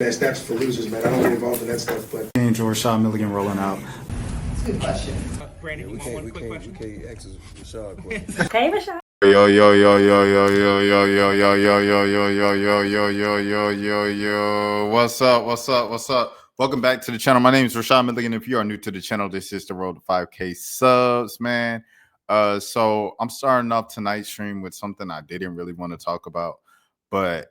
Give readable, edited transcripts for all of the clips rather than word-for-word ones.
That's for losers, man. I don't get involved in that stuff. But Angel Rashad Milligan rolling out. That's a good question. Brandon, We can't ask Rashad questions. Hey, Rashad. Yo. What's up? Welcome back to the channel. My name is Rashad Milligan. If you are new to the channel, this is the road to 5K subs, man. So I'm starting off tonight's stream with something I didn't really want to talk about, but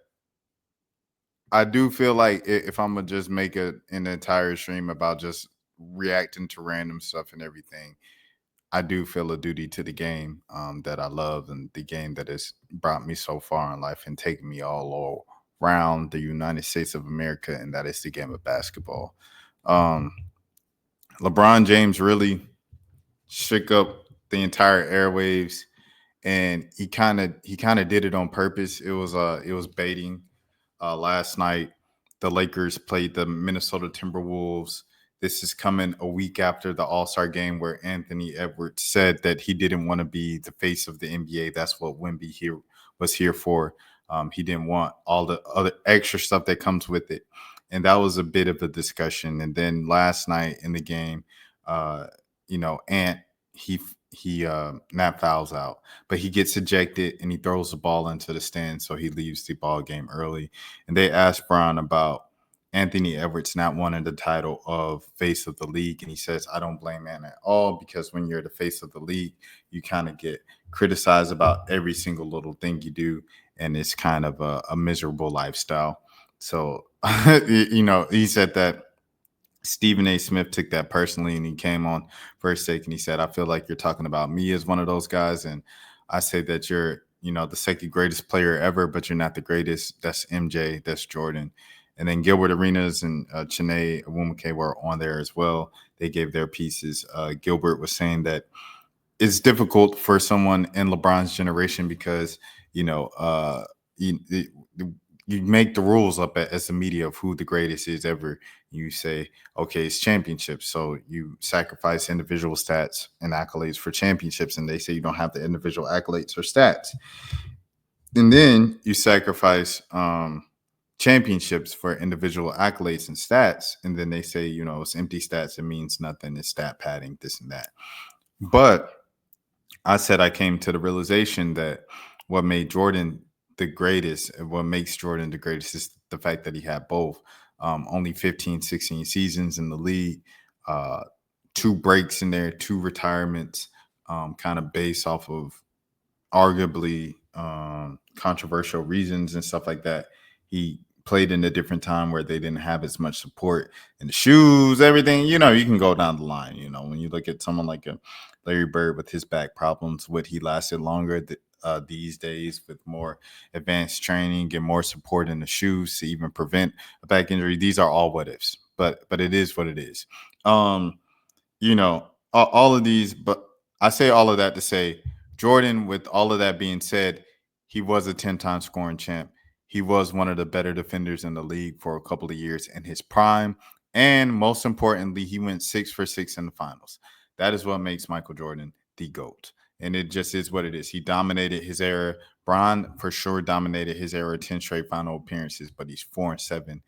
I do feel like if I'm gonna just make an entire stream about just reacting to random stuff and everything, I do feel a duty to the game that I love and the game that has brought me so far in life and taken me all around the United States of America, and that is the game of basketball. LeBron James really shook up the entire airwaves, and he kind of did it on purpose. It was baiting. Last night, the Lakers played the Minnesota Timberwolves. This is coming a week after the All-Star game where Anthony Edwards said that he didn't want to be the face of the NBA. That's what Wemby was here for. He didn't want all the other extra stuff that comes with it. And that was a bit of a discussion. And then last night in the game, Ant, Nat fouls out, but he gets ejected and he throws the ball into the stand, so he leaves the ball game early. And they asked Bron about Anthony Edwards not wanting the title of face of the league, and he says, I don't blame Ant at all, because when you're the face of the league, you kind of get criticized about every single little thing you do, and it's kind of a miserable lifestyle. So, he said that Stephen A. Smith took that personally, and he came on First Take and he said, I feel like you're talking about me as one of those guys. And I say that you're, the second greatest player ever, but you're not the greatest. That's MJ, that's Jordan. And then Gilbert Arenas and Chiney Awumake were on there as well. They gave their pieces. Gilbert was saying that it's difficult for someone in LeBron's generation because, you make the rules up as the media of who the greatest is ever. You say, okay, it's championships. So you sacrifice individual stats and accolades for championships. And they say you don't have the individual accolades or stats. And then you sacrifice championships for individual accolades and stats. And then they say, it's empty stats. It means nothing. It's stat padding, this and that. But I said I came to the realization that what made Jordan the greatest, and what makes Jordan the greatest, is the fact that he had both. Only 15, 16 seasons in the league, 2 breaks in there, 2 retirements, kind of based off of arguably controversial reasons and stuff like that. He played in a different time where they didn't have as much support in the shoes, everything. You can go down the line. When you look at someone like a Larry Bird with his back problems, would he lasted longer these days with more advanced training and more support in the shoes to even prevent a back injury? These are all what ifs, but it is what it is. All of these, but I say all of that to say Jordan, with all of that being said, he was a 10-time scoring champ. He was one of the better defenders in the league for a couple of years in his prime. And most importantly, he went 6 for 6 in the finals. That is what makes Michael Jordan the GOAT. And it just is what it is. He dominated his era. Bron for sure dominated his era, 10 straight final appearances, but he's 4-7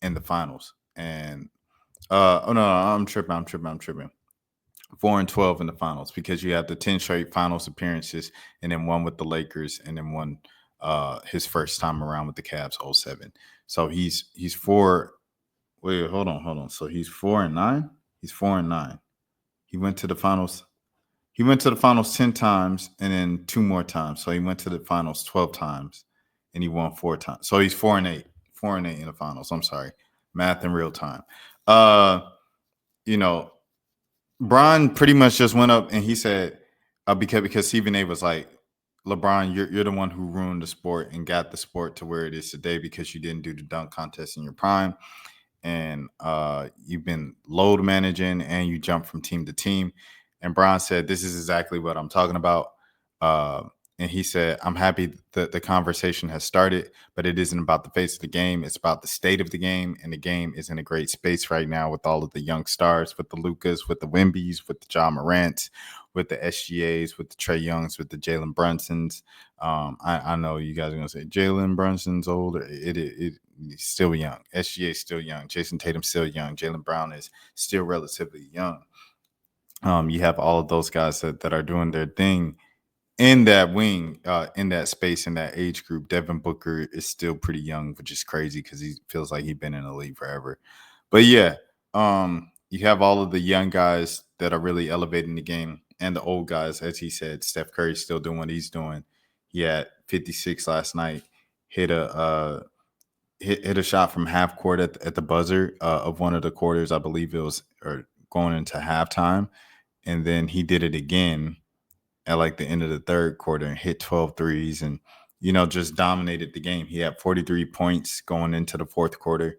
in the finals. And I'm tripping. 4-12 in the finals, because you have the 10 straight finals appearances and then one with the Lakers and then one his first time around with the Cavs, 07. So he's 4. Wait, hold on. So he's 4-9. He's 4-9. He went to the finals 10 times and then 2 more times. So he went to the finals 12 times and he won 4 times. So he's 4-8. 4-8 in the finals. I'm sorry. Math in real time. Bron pretty much just went up and he said, because Stephen A was like, LeBron, you're the one who ruined the sport and got the sport to where it is today because you didn't do the dunk contest in your prime. And you've been load managing and you jump from team to team. And Bron said, this is exactly what I'm talking about. And he said, I'm happy that the conversation has started, but it isn't about the face of the game. It's about the state of the game. And the game is in a great space right now with all of the young stars, with the Lucas, with the Wembys, with the John Morants, with the SGAs, with the Trey Youngs, with the Jalen Brunsons. I know you guys are going to say Jalen Brunson's older. He's still young. SGA is still young. Jason Tatum's still young. Jaylen Brown is still relatively young. You have all of those guys that are doing their thing in that wing, in that space, in that age group. Devin Booker is still pretty young, which is crazy because he feels like he's been in the league forever. But yeah, you have all of the young guys that are really elevating the game, and the old guys, as he said. Steph Curry's still doing what he's doing. He had 56 last night. Hit a shot from half court at the buzzer of one of the quarters, I believe it was, or going into halftime, and then he did it again at like the end of the third quarter and hit 12 threes and, just dominated the game. He had 43 points going into the fourth quarter.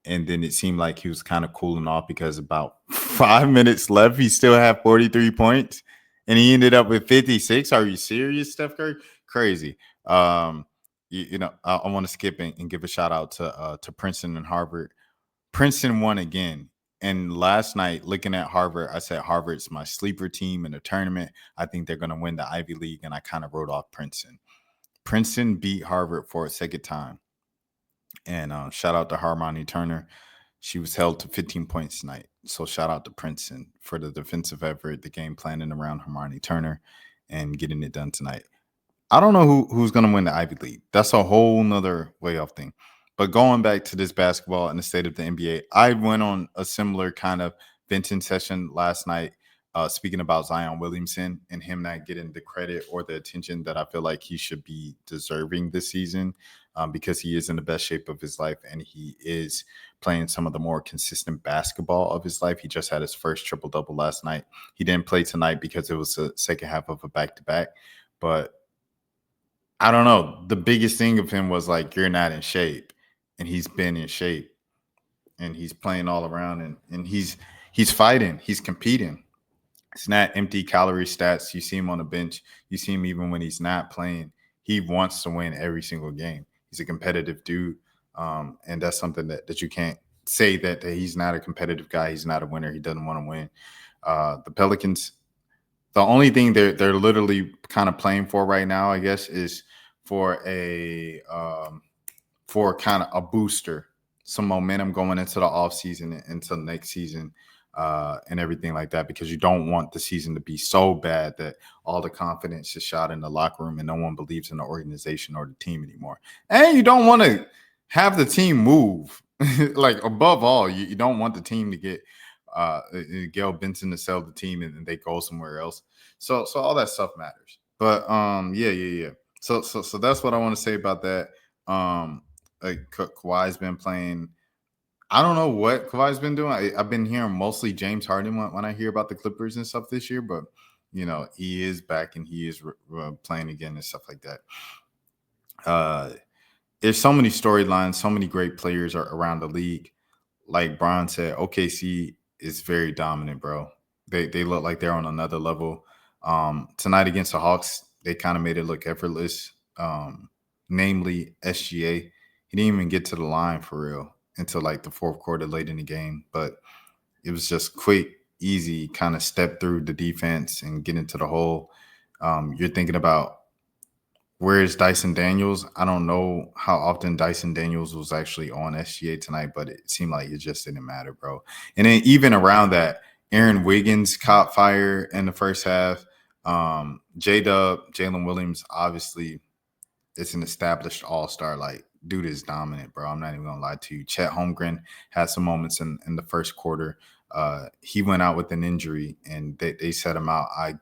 And then it seemed like he was kind of cooling off because about 5 minutes left, he still had 43 points and he ended up with 56. Are you serious, Steph Curry? Crazy. I want to skip and give a shout out to Princeton and Harvard. Princeton won again. And last night, looking at Harvard, I said Harvard's my sleeper team in the tournament. I think they're going to win the Ivy League, and I kind of wrote off Princeton. Princeton beat Harvard for a second time. And shout out to Hermione Turner. She was held to 15 points tonight. So shout out to Princeton for the defensive effort, the game planning around Hermione Turner, and getting it done tonight. I don't know who's going to win the Ivy League. That's a whole nother way off thing. But going back to this basketball and the state of the NBA, I went on a similar kind of venting session last night, speaking about Zion Williamson and him not getting the credit or the attention that I feel like he should be deserving this season, because he is in the best shape of his life and he is playing some of the more consistent basketball of his life. He just had his first triple-double last night. He didn't play tonight because it was the second half of a back-to-back. But I don't know. The biggest thing of him was like, you're not in shape. And he's been in shape. And he's playing all around. And he's fighting. He's competing. It's not empty calorie stats. You see him on the bench. You see him even when he's not playing. He wants to win every single game. He's a competitive dude. And that's something that you can't say that he's not a competitive guy. He's not a winner. He doesn't want to win. The Pelicans, the only thing they're literally kind of playing for right now, I guess, is for kind of a booster, some momentum going into the offseason until next season, and everything like that, because you don't want the season to be so bad that all the confidence is shot in the locker room and no one believes in the organization or the team anymore. And you don't want to have the team move. Like, above all, you don't want the team to get Gail Benson to sell the team and they go somewhere else. So all that stuff matters. But yeah. So that's what I want to say about that. Like, Kawhi's been playing. I don't know what Kawhi's been doing. I've been hearing mostly James Harden when I hear about the Clippers and stuff this year, but he is back and he is playing again and stuff like that. There's so many storylines, so many great players are around the league. Like Brian said, OKC is very dominant, bro. They look like they're on another level. Tonight against the Hawks, they kind of made it look effortless. Namely SGA. He didn't even get to the line for real until like the fourth quarter late in the game. But it was just quick, easy, kind of step through the defense and get into the hole. You're thinking about, where is Dyson Daniels? I don't know how often Dyson Daniels was actually on SGA tonight, but it seemed like it just didn't matter, bro. And then even around that, Aaron Wiggins caught fire in the first half. J-Dub, Jalen Williams, obviously, it's an established all-star. Like, dude is dominant, bro. I'm not even going to lie to you. Chet Holmgren had some moments in the first quarter. He went out with an injury, and they set him out, I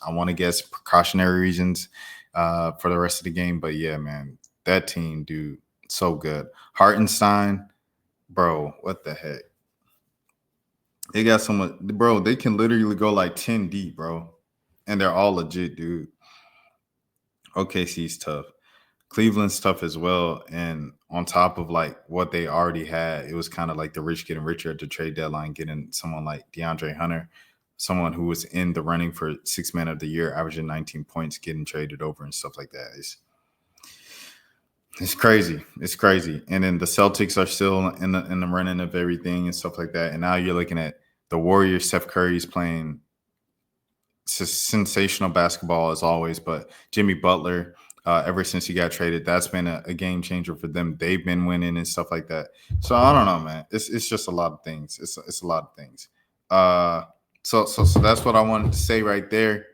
want to guess, precautionary reasons for the rest of the game. But, yeah, man, that team, dude, so good. Hartenstein, bro, what the heck? They got someone, bro, they can literally go like 10 deep, bro. And they're all legit, dude. OKC's tough. Cleveland's tough as well. And on top of like what they already had, it was kind of like the rich getting richer at the trade deadline, getting someone like DeAndre Hunter, someone who was in the running for Sixth Man of the Year, averaging 19 points, getting traded over and stuff like that. It's crazy. It's crazy. And then the Celtics are still in the running of everything and stuff like that. And now you're looking at the Warriors. Steph Curry's playing sensational basketball as always, but Jimmy Butler, ever since he got traded. That's been a game changer for them. They've been winning and stuff like that. So I don't know, man. It's just a lot of things. It's a lot of things. Uh, so that's what I wanted to say right there.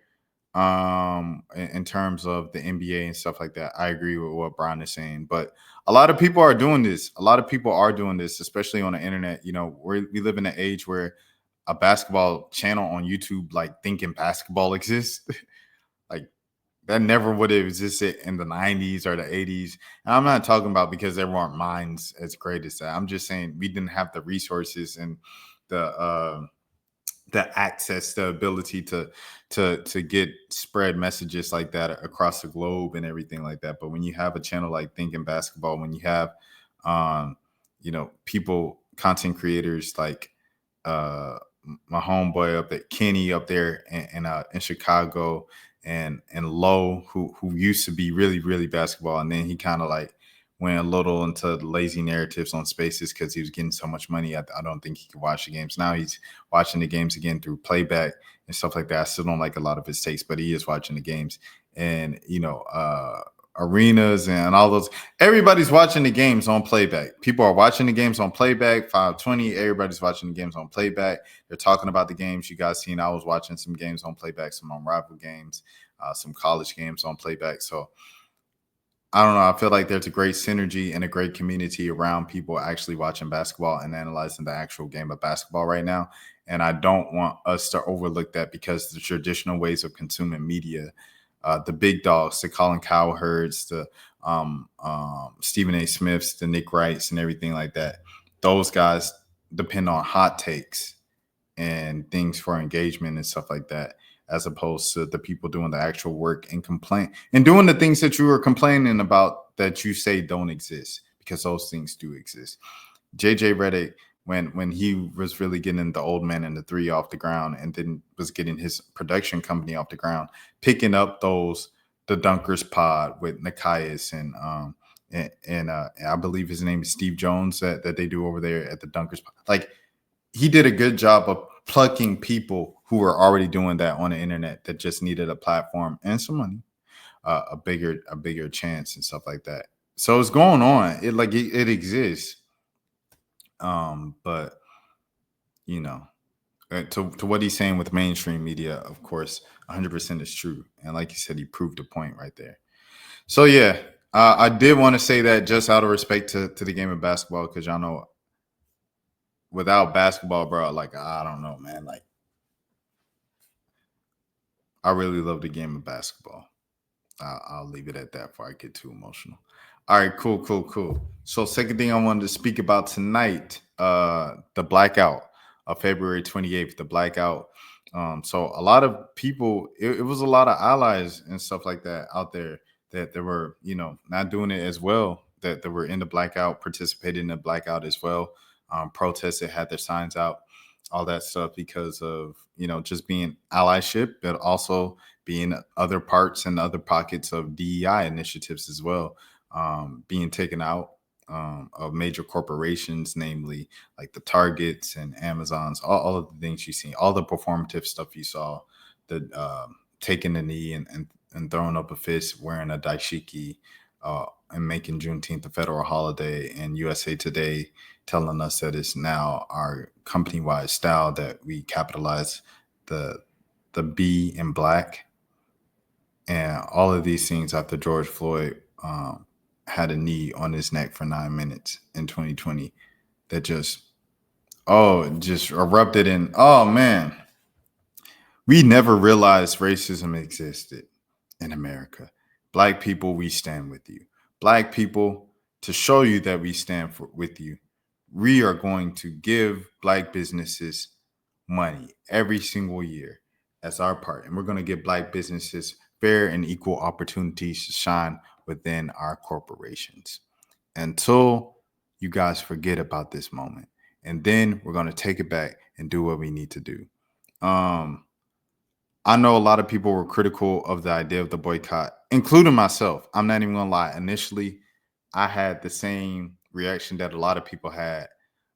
In terms of the NBA and stuff like that, I agree with what Brian is saying. But a lot of people are doing this. A lot of people are doing this, especially on the internet. You know, we live in an age where a basketball channel on YouTube, like thinking basketball exists, like that never would have existed in the 90s or the 80s. And I'm not talking about because there weren't minds as great as that. I'm just saying we didn't have the resources and the access, the ability to get spread messages like that across the globe and everything like that. But when you have a channel like Thinking Basketball, when you have people, content creators like my homeboy up at Kenny up there in Chicago, and Low, who used to be really really basketball, and then he kind of like went a little into lazy narratives on Spaces because he was getting so much money. I don't think he could watch the games. Now he's watching the games again through playback and stuff like that. I still don't like a lot of his takes, but he is watching the games. And arenas and all those. Everybody's watching the games on playback. People are watching the games on playback. 520. Everybody's watching the games on playback. They're talking about the games. You guys seen? I was watching some games on playback, some on rival games, some college games on playback. So I don't know. I feel like there's a great synergy and a great community around people actually watching basketball and analyzing the actual game of basketball right now. And I don't want us to overlook that because the traditional ways of consuming media, the big dogs, the Colin Cowherds, the Stephen A. Smiths, the Nick Wrights, and everything like that, those guys depend on hot takes and things for engagement and stuff like that, as opposed to the people doing the actual work and complain and doing the things that you were complaining about that you say don't exist, because those things do exist. JJ Redick, when he was really getting the old man and the three off the ground, and then was getting his production company off the ground, picking up the Dunkers pod with Nikias and I believe his name is Steve Jones that they do over there at the Dunkers pod. Like, he did a good job of plucking people who were already doing that on the internet that just needed a platform and some money, a bigger chance and stuff like that. So it's going on. It exists. But to what he's saying with mainstream media, of course, 100% is true. And like you said, he proved a point right there. So yeah, I did want to say that just out of respect to the game of basketball, because y'all know, without basketball, bro, like, I don't know, man. Like, I really love the game of basketball. I'll leave it at that before I get too emotional. All right, cool. So second thing I wanted to speak about tonight, the blackout of February 28th, the blackout. So a lot of people, it was a lot of allies and stuff like that out there that were, not doing it as well, that were in the blackout, participated in the blackout as well, protested, had their signs out, all that stuff, because of, just being allyship, but also being other parts and other pockets of DEI initiatives as well, being taken out of major corporations, namely like the Targets and Amazons, all of the things you've seen, all the performative stuff you saw, the taking the knee and throwing up a fist, wearing a daishiki, and making Juneteenth a federal holiday, and USA Today telling us that it's now our company-wide style that we capitalize the B in black, and all of these things after George Floyd had a knee on his neck for 9 minutes in 2020, that just erupted in, oh man, we never realized racism existed in America. Black people, we stand with you. Black people, to show you that we stand with you, we are going to give Black businesses money every single year as our part. And we're going to give Black businesses fair and equal opportunities to shine within our corporations until you guys forget about this moment. And then we're going to take it back and do what we need to do. I know a lot of people were critical of the idea of the boycott, including myself. I'm not even going to lie. Initially, I had the same reaction that a lot of people had,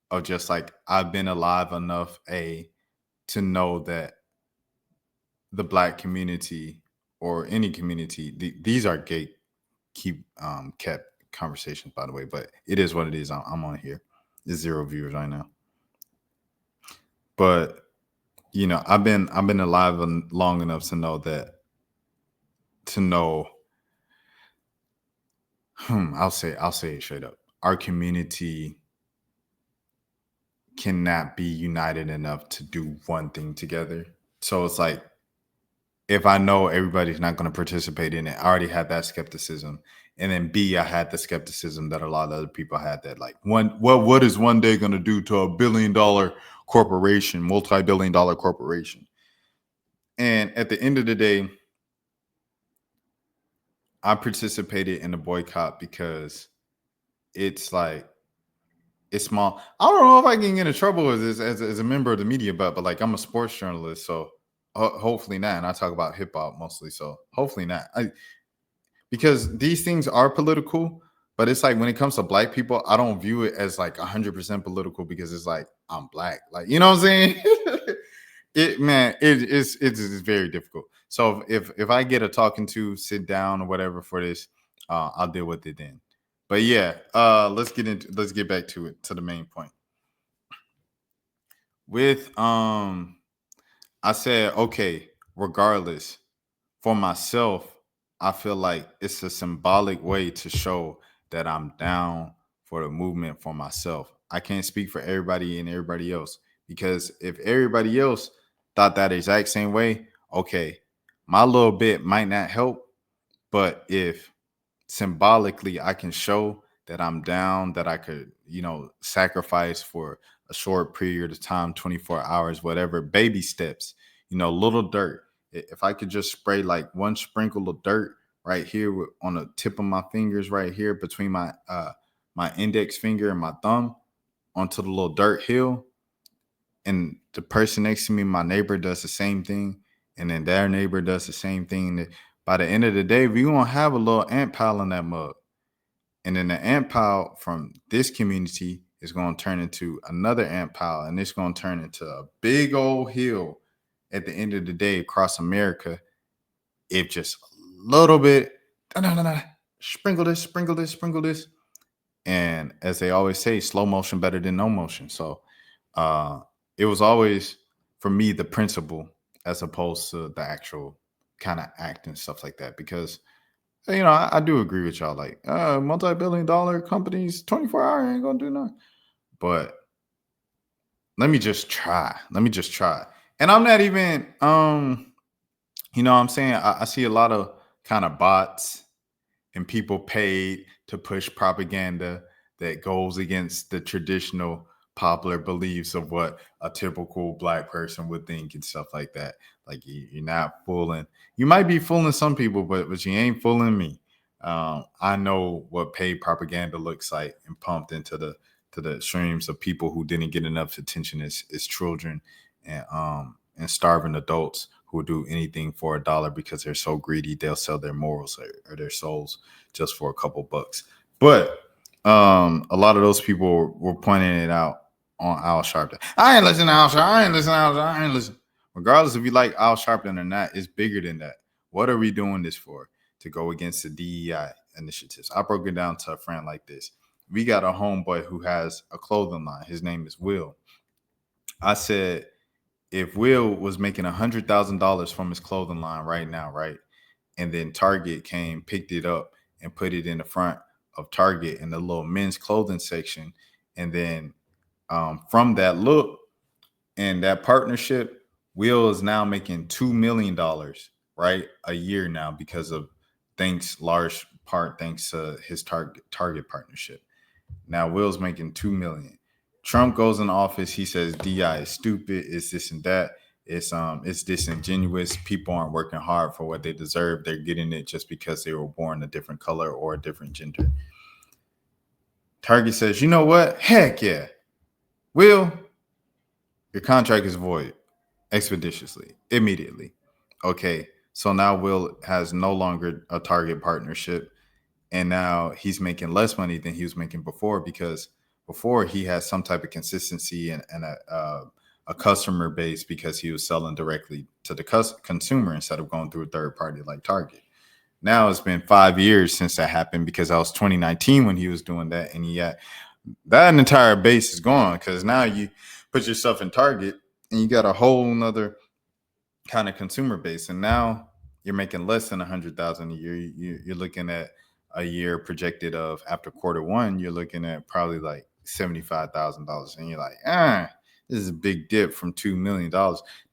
of just like, I've been alive enough, to know that the Black community or any community, these are keep kept conversations, by the way, but it is what it is. I'm on here. There's 0 viewers right now. But I've been alive long enough to know I'll say it straight up. Our community cannot be united enough to do one thing together. So it's like, if I know everybody's not going to participate in it, I already had that skepticism. And then B, I had the skepticism that a lot of other people had, that like, what is one day going to do to $1 billion corporation, multi-billion-dollar corporation? And at the end of the day, I participated in the boycott because it's like, it's small. I don't know if I can get in trouble with this as a member of the media, but like, I'm a sports journalist, so hopefully not. And I talk about hip hop mostly, so hopefully not. Because these things are political, but it's like, when it comes to black people, I don't view it as like 100% political, because it's like, I'm black, like, you know what I'm saying? It's very difficult. So if I get a talking to, sit down or whatever for this, I'll deal with it then. But yeah, let's get back to it, to the main point. With I said, okay, regardless, for myself, I feel like it's a symbolic way to show that I'm down for the movement for myself. I can't speak for everybody and everybody else, because if everybody else thought that exact same way, okay, my little bit might not help, but if symbolically I can show that I'm down, that I could, sacrifice for a short period of time, 24 hours, whatever, baby steps, little dirt. If I could just spray like one sprinkle of dirt right here on the tip of my fingers, right here between my index finger and my thumb, onto the little dirt hill, and the person next to me, my neighbor, does the same thing, and then their neighbor does the same thing, by the end of the day, we gonna have a little ant pile in that mug. And then the ant pile from this community is going to turn into another ant pile, and it's going to turn into a big old hill at the end of the day across America. If just a little bit, sprinkle this, sprinkle this, sprinkle this. And as they always say, slow motion better than no motion. So it was always, for me, the principle as opposed to the actual kind of act and stuff like that. Because I do agree with y'all. Like, multi-billion-dollar companies, 24 hours ain't gonna do nothing. But let me just try. And I'm not even, I'm saying, I see a lot of kind of bots and people paid to push propaganda that goes against the traditional popular beliefs of what a typical black person would think and stuff like that. Like, you're not fooling. You might be fooling some people, but you ain't fooling me. I know what paid propaganda looks like, and pumped into the streams of people who didn't get enough attention as children, and starving adults who do anything for a dollar because they're so greedy they'll sell their morals or their souls just for a couple bucks. But a lot of those people were pointing it out on Al Sharpton. I ain't listening to Al Sharpton. I ain't listening. Regardless if you like Al Sharpton or not, it's bigger than that. What are we doing this for? To go against the DEI initiatives. I broke it down to a friend like this. We got a homeboy who has a clothing line. His name is Will. I said, if Will was making $100,000 from his clothing line right now, right? And then Target came, picked it up, and put it in the front of Target in the little men's clothing section. And then from that look and that partnership, Will is now making $2 million, right, a year now, because of large part thanks to his Target partnership. Now Will's making $2 million. Trump goes in office. He says DI is stupid. It's this and that. It's disingenuous. People aren't working hard for what they deserve. They're getting it just because they were born a different color or a different gender. Target says, you know what? Heck yeah. Will, your contract is void expeditiously, immediately. Okay, so now Will has no longer a Target partnership, and now he's making less money than he was making before, because before he had some type of consistency and a customer base because he was selling directly to the consumer instead of going through a third party like Target. Now it's been 5 years since that happened because that was 2019 when he was doing that, and that entire base is gone because now you put yourself in Target and you got a whole nother kind of consumer base, and now you're making less than 100,000 a year. You're looking at a year projected of after quarter 1, you're looking at probably like $75,000, and you're like, this is a big dip from $2 million.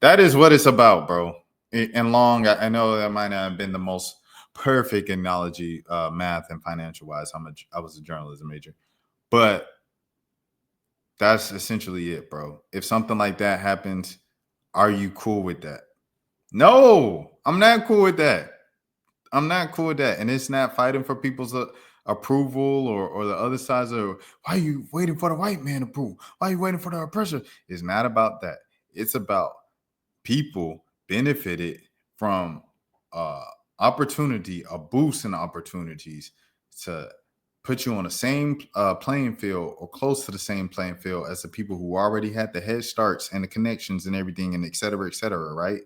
That is what it's about, bro. And long, I know that might not have been the most perfect analogy, math and financial wise. I was a journalism major, but that's essentially it, bro. If something like that happens, are you cool with that? No, I'm not cool with that. I'm not cool with that. And it's not fighting for people's approval or the other sides of why are you waiting for the white man approval? Why are you waiting for the oppressor? It's not about that. It's about people benefited from opportunity, a boost in opportunities to put you on the same playing field or close to the same playing field as the people who already had the head starts and the connections and everything and et cetera, right?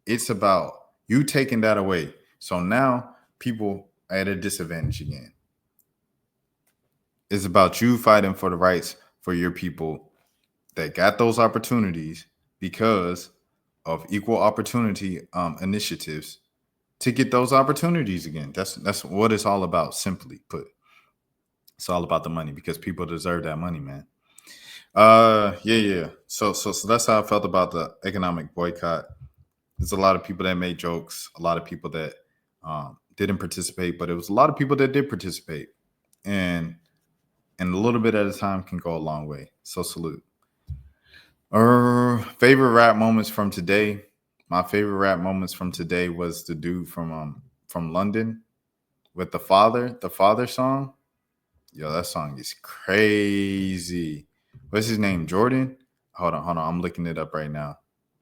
It's about you taking that away. So now people are at a disadvantage again. It's about you fighting for the rights for your people that got those opportunities because of equal opportunity initiatives to get those opportunities again. That's what it's all about, simply put. It's all about the money because people deserve that money, man. Yeah. So that's how I felt about the economic boycott. There's a lot of people that made jokes, a lot of people that didn't participate, but it was a lot of people that did participate. And a little bit at a time can go a long way. So salute. Favorite rap moments from today. My favorite rap moments from today was the dude from London with the father song. Yo, that song is crazy. What's his name? Jordan? Hold on. I'm looking it up right now.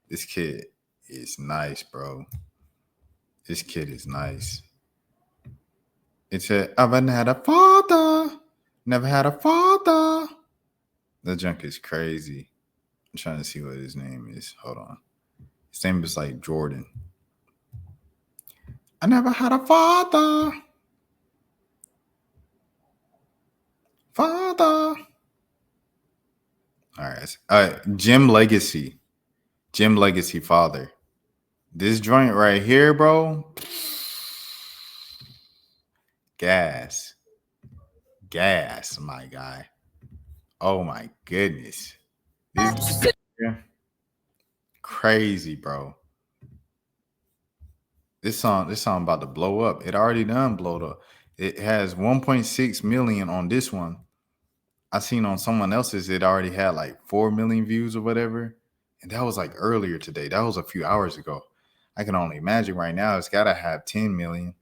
This kid is nice, bro. This kid is nice. It said, I've never had a father. Never had a father. The junk is crazy. I'm trying to see what his name is. Hold on. His name is like Jordan. I never had a father. Father. All right. Jim Legacy. Jim Legacy father. This joint right here, bro. Gas, my guy. Oh my goodness. This crazy, bro. This song about to blow up. It already done blowed up. It has 1.6 million on this one. I seen on someone else's it already had like 4 million views or whatever. And that was like earlier today. That was a few hours ago. I can only imagine right now it's gotta have 10 million.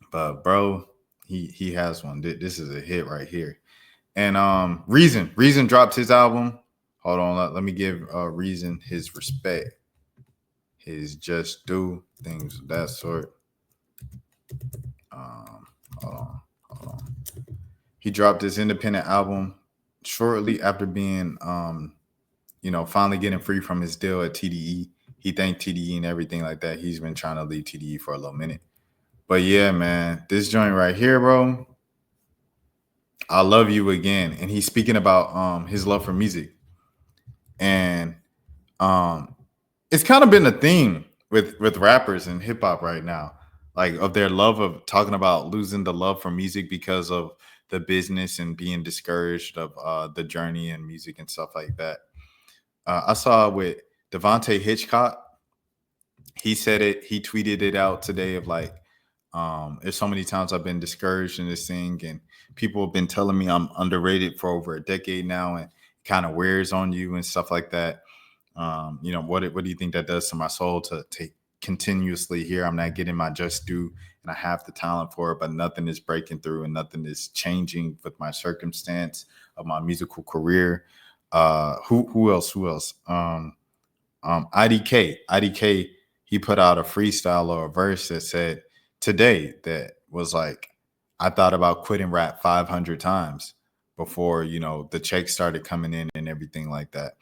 But bro, he has one. This is a hit right here. And Reason dropped his album. Hold on, let me give Reason his respect, his just due, things of that sort. Hold on. He dropped his independent album shortly after being, finally getting free from his deal at TDE. He thanked TDE and everything like that. He's been trying to leave TDE for a little minute. But yeah, man, this joint right here, bro, I Love You Again. And he's speaking about his love for music. And it's kind of been a theme with rappers and hip hop right now, like of their love of talking about losing the love for music because of the business and being discouraged of the journey and music and stuff like that. I saw with Devontae Hitchcock. He said it. He tweeted it out today of like, there's so many times I've been discouraged in this thing, and people have been telling me I'm underrated for over a decade now, and it kind of wears on you and stuff like that. What do you think that does to my soul to continuously hear I'm not getting my just due and I have the talent for it, but nothing is breaking through and nothing is changing with my circumstance of my musical career. Who else? IDK, he put out a freestyle or a verse that said today that was like, I thought about quitting rap 500 times before, the checks started coming in and everything like that.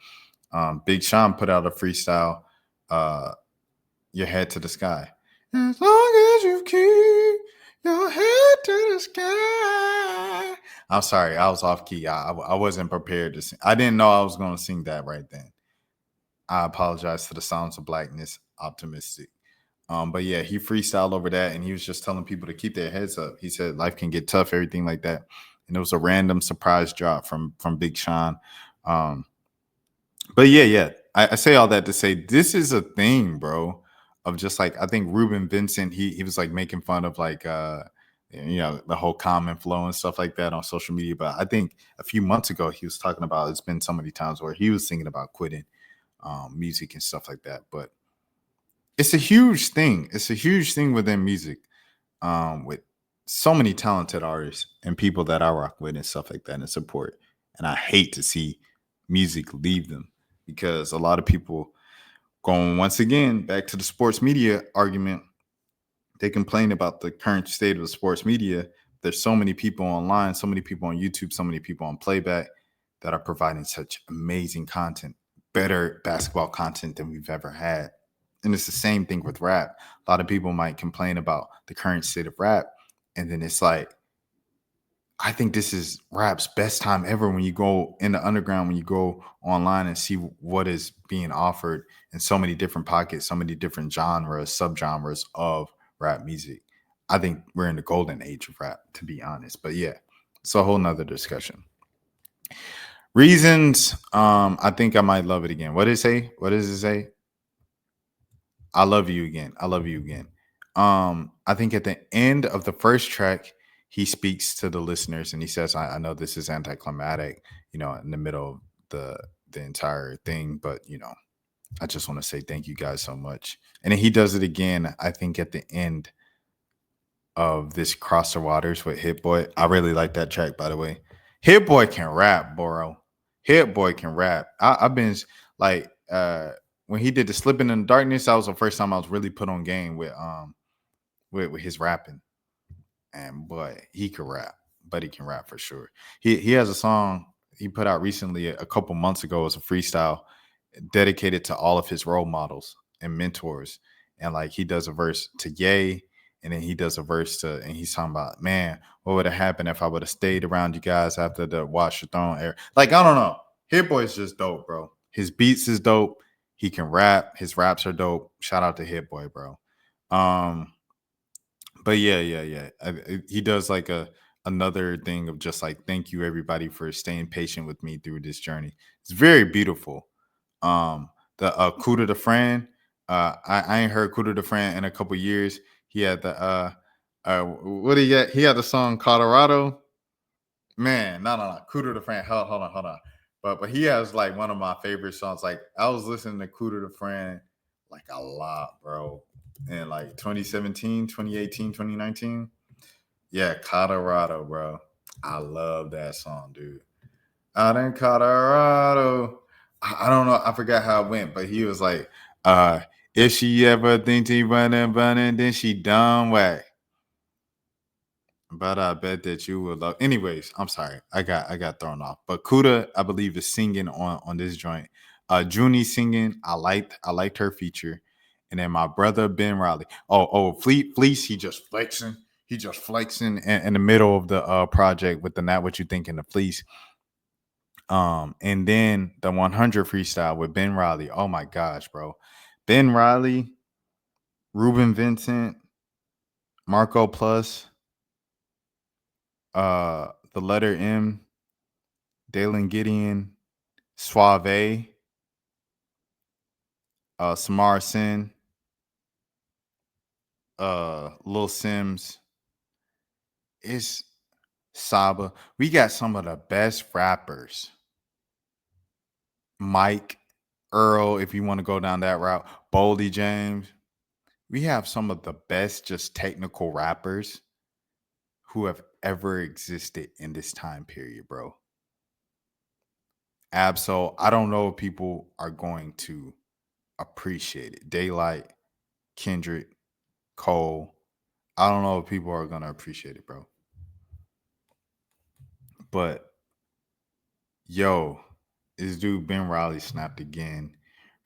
Big Sean put out a freestyle, Your Head to the Sky. As long as you keep your head to the sky. I'm sorry, I was off key. I wasn't prepared to sing. I didn't know I was going to sing that right then. I apologize to the Sounds of Blackness Optimistic. But yeah, he freestyled over that, and he was just telling people to keep their heads up. He said life can get tough, everything like that. And it was a random surprise drop from Big Sean. But yeah, I say all that to say this is a thing, bro. Of just like I think Ruben Vincent, he was like making fun of like the whole common flow and stuff like that on social media. But I think a few months ago he was talking about it's been so many times where he was thinking about quitting music and stuff like that. But it's a huge thing. It's a huge thing within music, with so many talented artists and people that I rock with and stuff like that and support. And I hate to see music leave them because a lot of people going once again back to the sports media argument. They complain about the current state of the sports media. There's so many people online, so many people on YouTube, so many people on playback that are providing such amazing content, better basketball content than we've ever had. And it's the same thing with rap. A lot of people might complain about the current state of rap. And then it's like, I think this is rap's best time ever when you go in the underground, when you go online and see what is being offered in so many different pockets, so many different genres, subgenres of rap music. I think we're in the golden age of rap, to be honest. But yeah, it's a whole nother discussion. Reasons, I think I might love it again. What did it say? What does it say? I love you again. I love you again. I think at the end of the first track, he speaks to the listeners and he says, I know this is anticlimactic, in the middle of the entire thing, but I just want to say thank you guys so much. And then he does it again, I think, at the end of this Cross the Waters with Hit Boy. I really like that track, by the way. Hit Boy can rap, bro. Hit Boy can rap. I've been like when he did the Slipping in the Darkness, that was the first time I was really put on game with his rapping. And boy, he can rap. But he can rap for sure. He has a song he put out recently a couple months ago as a freestyle dedicated to all of his role models and mentors. And like he does a verse to Ye, and then he does a verse to, and he's talking about, man, what would have happened if I would have stayed around you guys after the Watch the Throne era? Like, I don't know. Hit Boy's just dope, bro. His beats is dope. He can rap. His raps are dope. Shout out to Hit Boy, bro. But yeah. He does like another thing of just like thank you everybody for staying patient with me through this journey. It's very beautiful. The Coup de Fran, I ain't heard Coup de Fran in a couple years. He had the what do you get? He had the song Colorado. Man, no. Coup de Fran. Hold on. But he has like one of my favorite songs. Like I was listening to Coup de Fran like a lot, bro. In like 2017, 2018, 2019. Yeah, Colorado, bro. I love that song, dude. Out in Colorado. I don't know. I forgot how it went, but he was like, if she ever thinks he running, then she done whack. But I bet that you will love. Anyways, I'm sorry. I got thrown off. But Kuda, I believe, is singing on this joint. Junie singing. I liked her feature. And then my brother Ben Riley. Fleece, he just flexing. He just flexing in the middle of the project with the Not What You Think in the Fleece. And then the 100 freestyle with Ben Riley. Oh my gosh, bro. Ben Riley, Ruben Vincent, Marco Plus, the letter M, Dalen Gideon, Suave, Samara Sin, Lil Sims, it's Saba. We got some of the best rappers. Mike, Earl, if you want to go down that route, Boldy James. We have some of the best just technical rappers who have ever existed in this time period, bro. Absol, I don't know if people are going to appreciate it. Daylight, Kendrick, Cole. I don't know if people are going to appreciate it, bro. But yo, this dude Ben Riley snapped again.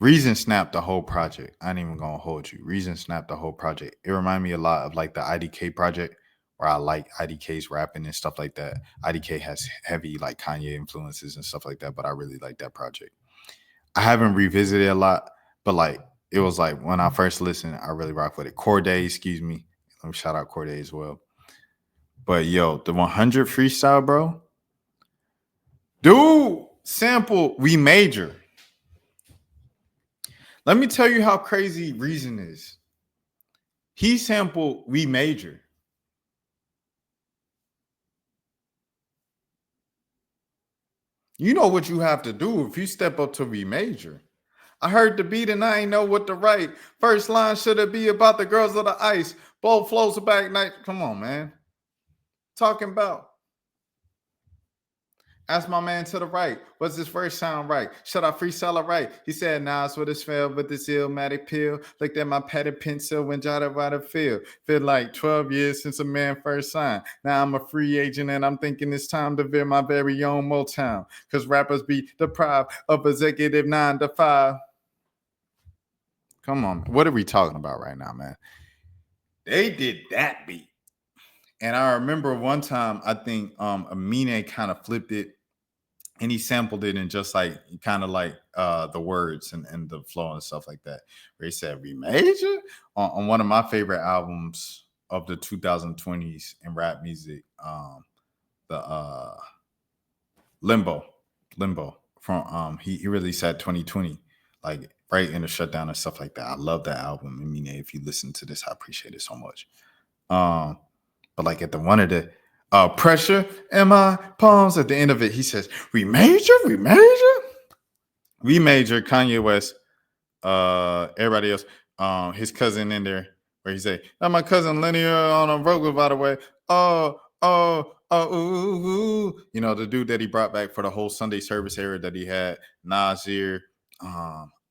Reason snapped the whole project. I ain't even gonna hold you. Reason snapped the whole project. It reminded me a lot of like the IDK project, where I like IDK's rapping and stuff like that. IDK has heavy like Kanye influences and stuff like that, but I really like that project. I haven't revisited it a lot, but like it was like when I first listened, I really rock with it. Corday, excuse me. Let me shout out Corday as well. But yo, the 100 freestyle, bro. Dude, sample We Major. Let me tell you how crazy Reason is. He sampled We Major. You know what you have to do if you step up to We Major. I heard the beat and I ain't know what to write. First line should it be about the girls of the ice. Both flows back night. Come on, man. Talking about. Ask my man to the right. What's his first sound right? Should I freestyle it right? He said, nah, it's what it's felt with this illmatic pill. Looked at my padded pencil when jotted by the field. Feel like 12 years since a man first signed. Now I'm a free agent and I'm thinking it's time to veer my very own Motown. Because rappers be deprived of executive 9 to 5. Come on. What are we talking about right now, man? They did that beat. And I remember one time, I think Amine kind of flipped it and he sampled it in just like kind of like the words and the flow and stuff like that. Where he said "We Major" on one of my favorite albums of the 2020s in rap music, the Limbo from he released that 2020, like right in the shutdown and stuff like that. I love that album. I mean, if you listen to this, I appreciate it so much. But like at the one of the pressure in my palms at the end of it, he says, We Major. We Major, Kanye West, everybody else, his cousin in there, where he say, "That's my cousin Lenny on a Rogan, by the way." Ooh. You know, the dude that he brought back for the whole Sunday service era that he had, Nasir.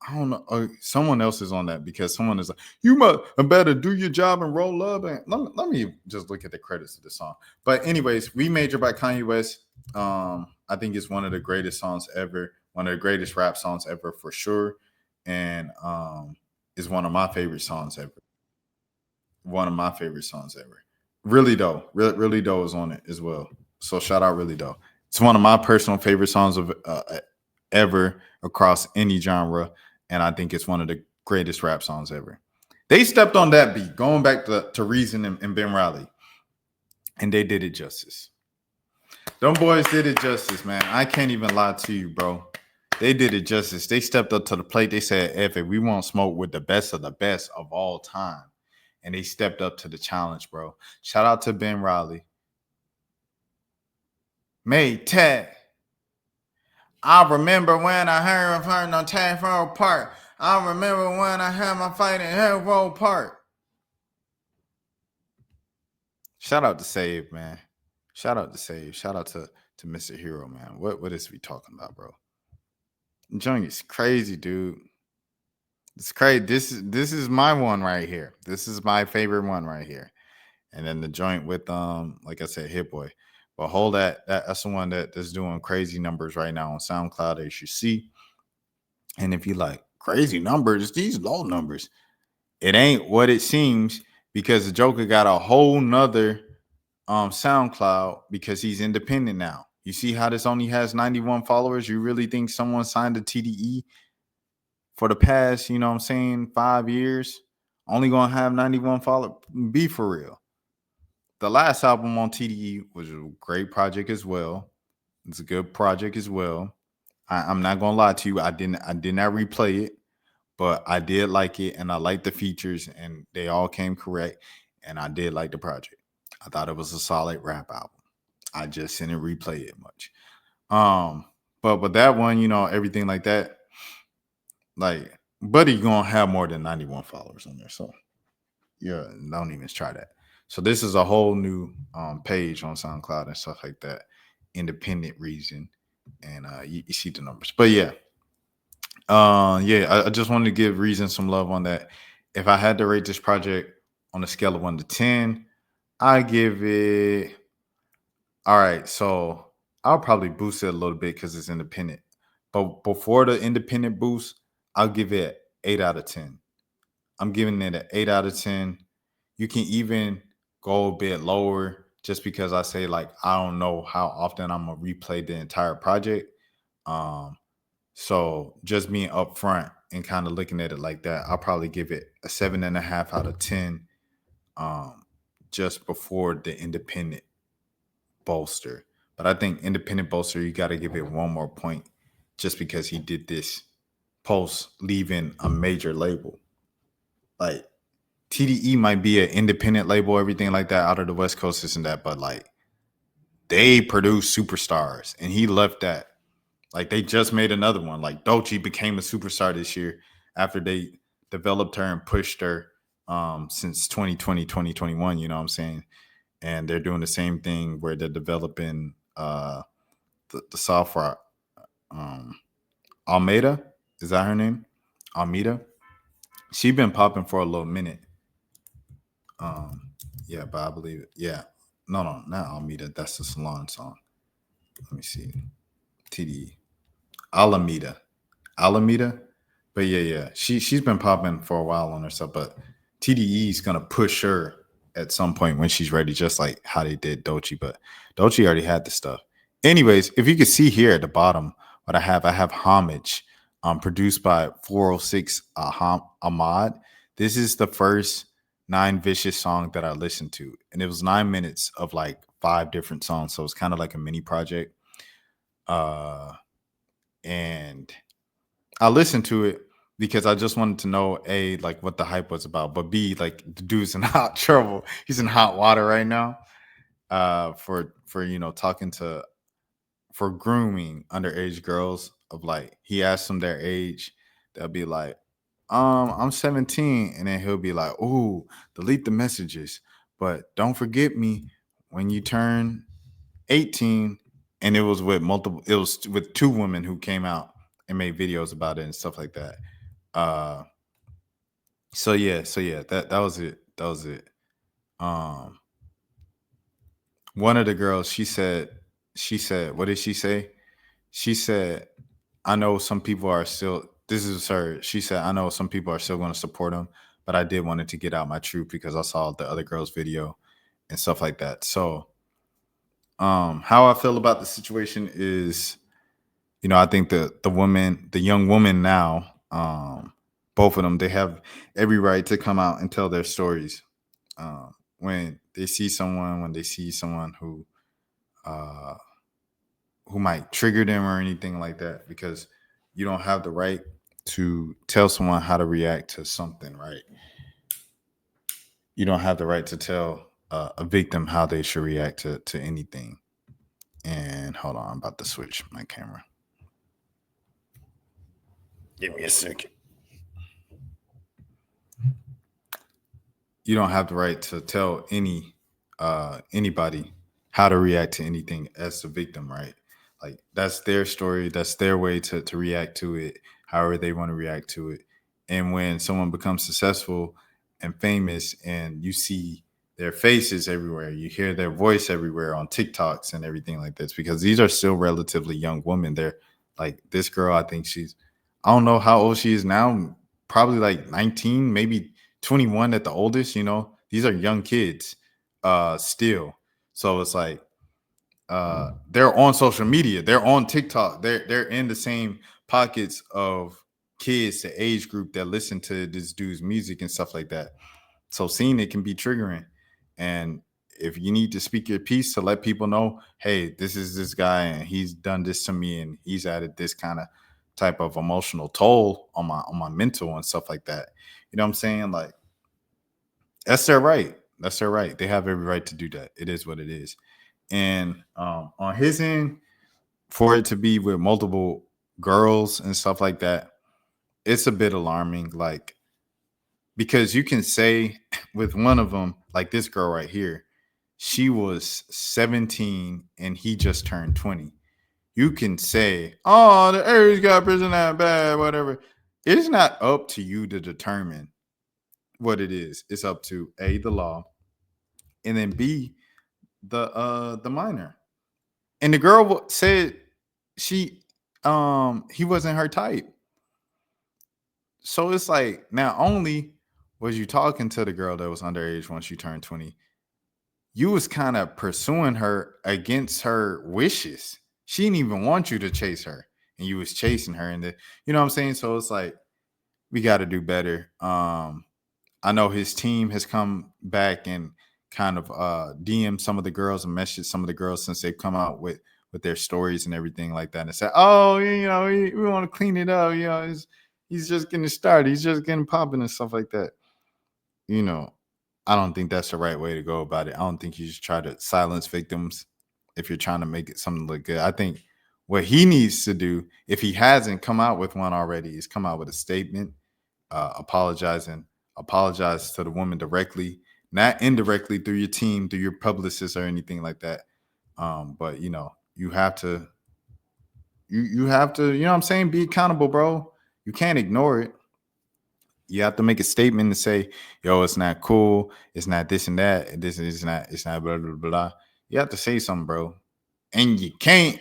I don't know. Someone else is on that because someone is like, you must better do your job and roll up. And let me just look at the credits of the song. But anyways, We Major by Kanye West. I think it's one of the greatest songs ever, one of the greatest rap songs ever for sure. And is one of my favorite songs ever. One of my favorite songs ever. Really Doe. Really Doe is on it as well. So shout out Really Doe. It's one of my personal favorite songs of ever across any genre. And I think it's one of the greatest rap songs ever. They stepped on that beat, going back to Reason and Ben Riley. And they did it justice. Them boys did it justice, man. I can't even lie to you, bro. They did it justice. They stepped up to the plate. They said, F it, we won't smoke with the best of all time. And they stepped up to the challenge, bro. Shout out to Ben Riley. Maytag. I remember when I heard of her on Tafro Park. I remember when I had my fight in Hero Park. Shout out to Save, man. Shout out to Save. Shout out to Mr. Hero, man. What is we talking about, bro? Jung is crazy, dude. It's crazy. This is my one right here. This is my favorite one right here. And then the joint with like I said, Hit Boy. But hold that's the one that's doing crazy numbers right now on SoundCloud, as you see. And if you like crazy numbers, these low numbers, it ain't what it seems because the Joker got a whole nother SoundCloud because he's independent now. You see how this only has 91 followers? You really think someone signed a TDE for the past, 5 years? Only gonna have 91 followers? Be for real. The last album on TDE was a great project as well. It's a good project as well. I'm not gonna lie to you. I did not replay it, but I did like it, and I liked the features, and they all came correct. And I did like the project. I thought it was a solid rap album. I just didn't replay it much. But that one, everything like that, like Buddy gonna have more than 91 followers on there. So yeah, don't even try that. So this is a whole new page on SoundCloud and stuff like that. Independent Reason. And you see the numbers. But yeah. I just wanted to give Reason some love on that. If I had to rate this project on a scale of 1 to 10, I give it. All right, so I'll probably boost it a little bit because it's independent. But before the independent boost, I'll give it 8 out of 10. I'm giving it an 8 out of 10. You can even go a bit lower just because I say like I don't know how often I'm gonna replay the entire project. Um, so just being upfront and kind of looking at it like that, I'll probably give it a 7.5 out of 10. Um, just before the independent bolster. But I think independent bolster, you got to give it one more point just because he did this post leaving a major label. Like TDE might be an independent label, everything like that out of the West Coast, this and that, but like they produce superstars and he left that. Like they just made another one. Like Doechii became a superstar this year after they developed her and pushed her since 2020, 2021, you know what I'm saying? And they're doing the same thing where they're developing the software. Um, Almeida, is that her name? Almeida. She been popping for a little minute. Yeah, but I believe it. Yeah, no, not Almeida. That's the Salon song. Let me see. TDE Alameda, Alameda. But yeah, she's been popping for a while on herself. But TDE is gonna push her at some point when she's ready, just like how they did Doechii. But Doechii already had the stuff. Anyways, if you can see here at the bottom, what I have Homage, produced by 406 Ahmad. This is the first Nine Vicious song that I listened to, and it was 9 minutes of like 5 different songs, so it's kind of like a mini project. And I listened to it because I just wanted to know A, like what the hype was about, but B, like the dude's in hot trouble. He's in hot water right now. For talking to for grooming underage girls of like he asked them their age, they'll be like, I'm 17, and then he'll be like, oh, delete the messages, but don't forget me when you turn 18. And it was with 2 women who came out and made videos about it and stuff like that. Uh so yeah, that was it. That was it. Um one of the girls, she said, what did she say? She said, I know some people are still, this is her. She said, I know some people are still going to support him, but I did wanted to get out my truth because I saw the other girl's video and stuff like that. So how I feel about the situation is, I think the young woman now, both of them, they have every right to come out and tell their stories. When they see someone uh, who might trigger them or anything like that, because you don't have the right to tell someone how to react to something, right? You don't have the right to tell a victim how they should react to anything. And hold on, I'm about to switch my camera. Give me a second. You don't have the right to tell anybody how to react to anything as the victim, right? Like that's their story, that's their way to react to it, however they want to react to it. And when someone becomes successful and famous, and you see their faces everywhere, you hear their voice everywhere on TikToks and everything like this, because these are still relatively young women. They're like this girl, I think I don't know how old she is now, probably like 19, maybe 21 at the oldest. These are young kids still. So it's like they're on social media, they're on TikTok, they're in the same pockets of kids, the age group that listen to this dude's music and stuff like that. So seeing it can be triggering. And if you need to speak your piece to let people know, hey, this is this guy and he's done this to me and he's added this kind of type of emotional toll on my mental and stuff like that. You know what I'm saying? Like that's their right. That's their right. They have every right to do that. It is what it is. And on his end, for it to be with multiple girls and stuff like that, it's a bit alarming. Like, because you can say with one of them, like this girl right here, she was 17 and he just turned 20. You can say, oh, the age gap isn't that bad, whatever. It's not up to you to determine what it is. It's up to A, the law, and then B, the minor. And the girl said she he wasn't her type. So it's like not only was you talking to the girl that was underage once you turned 20, you was kind of pursuing her against her wishes. She didn't even want you to chase her, and you was chasing her. And you know what I'm saying? So it's like we got to do better. I know his team has come back and kind of DM some of the girls and messaged some of the girls since they've come out with their stories and everything like that, and said, "Oh, we want to clean it up. He's just getting started. He's just getting popping and stuff like that." You know, I don't think that's the right way to go about it. I don't think you should try to silence victims if you're trying to make it something look good. I think what he needs to do, if he hasn't come out with one already, is come out with a statement apologizing. Apologize to the woman directly, not indirectly through your team, through your publicist or anything like that. But you have to, you have to, you know what I'm saying, be accountable, bro. You can't ignore it. You have to make a statement and say, yo, it's not cool, it's not this and that, this is not, it's not blah blah blah. You have to say something, bro. And you can't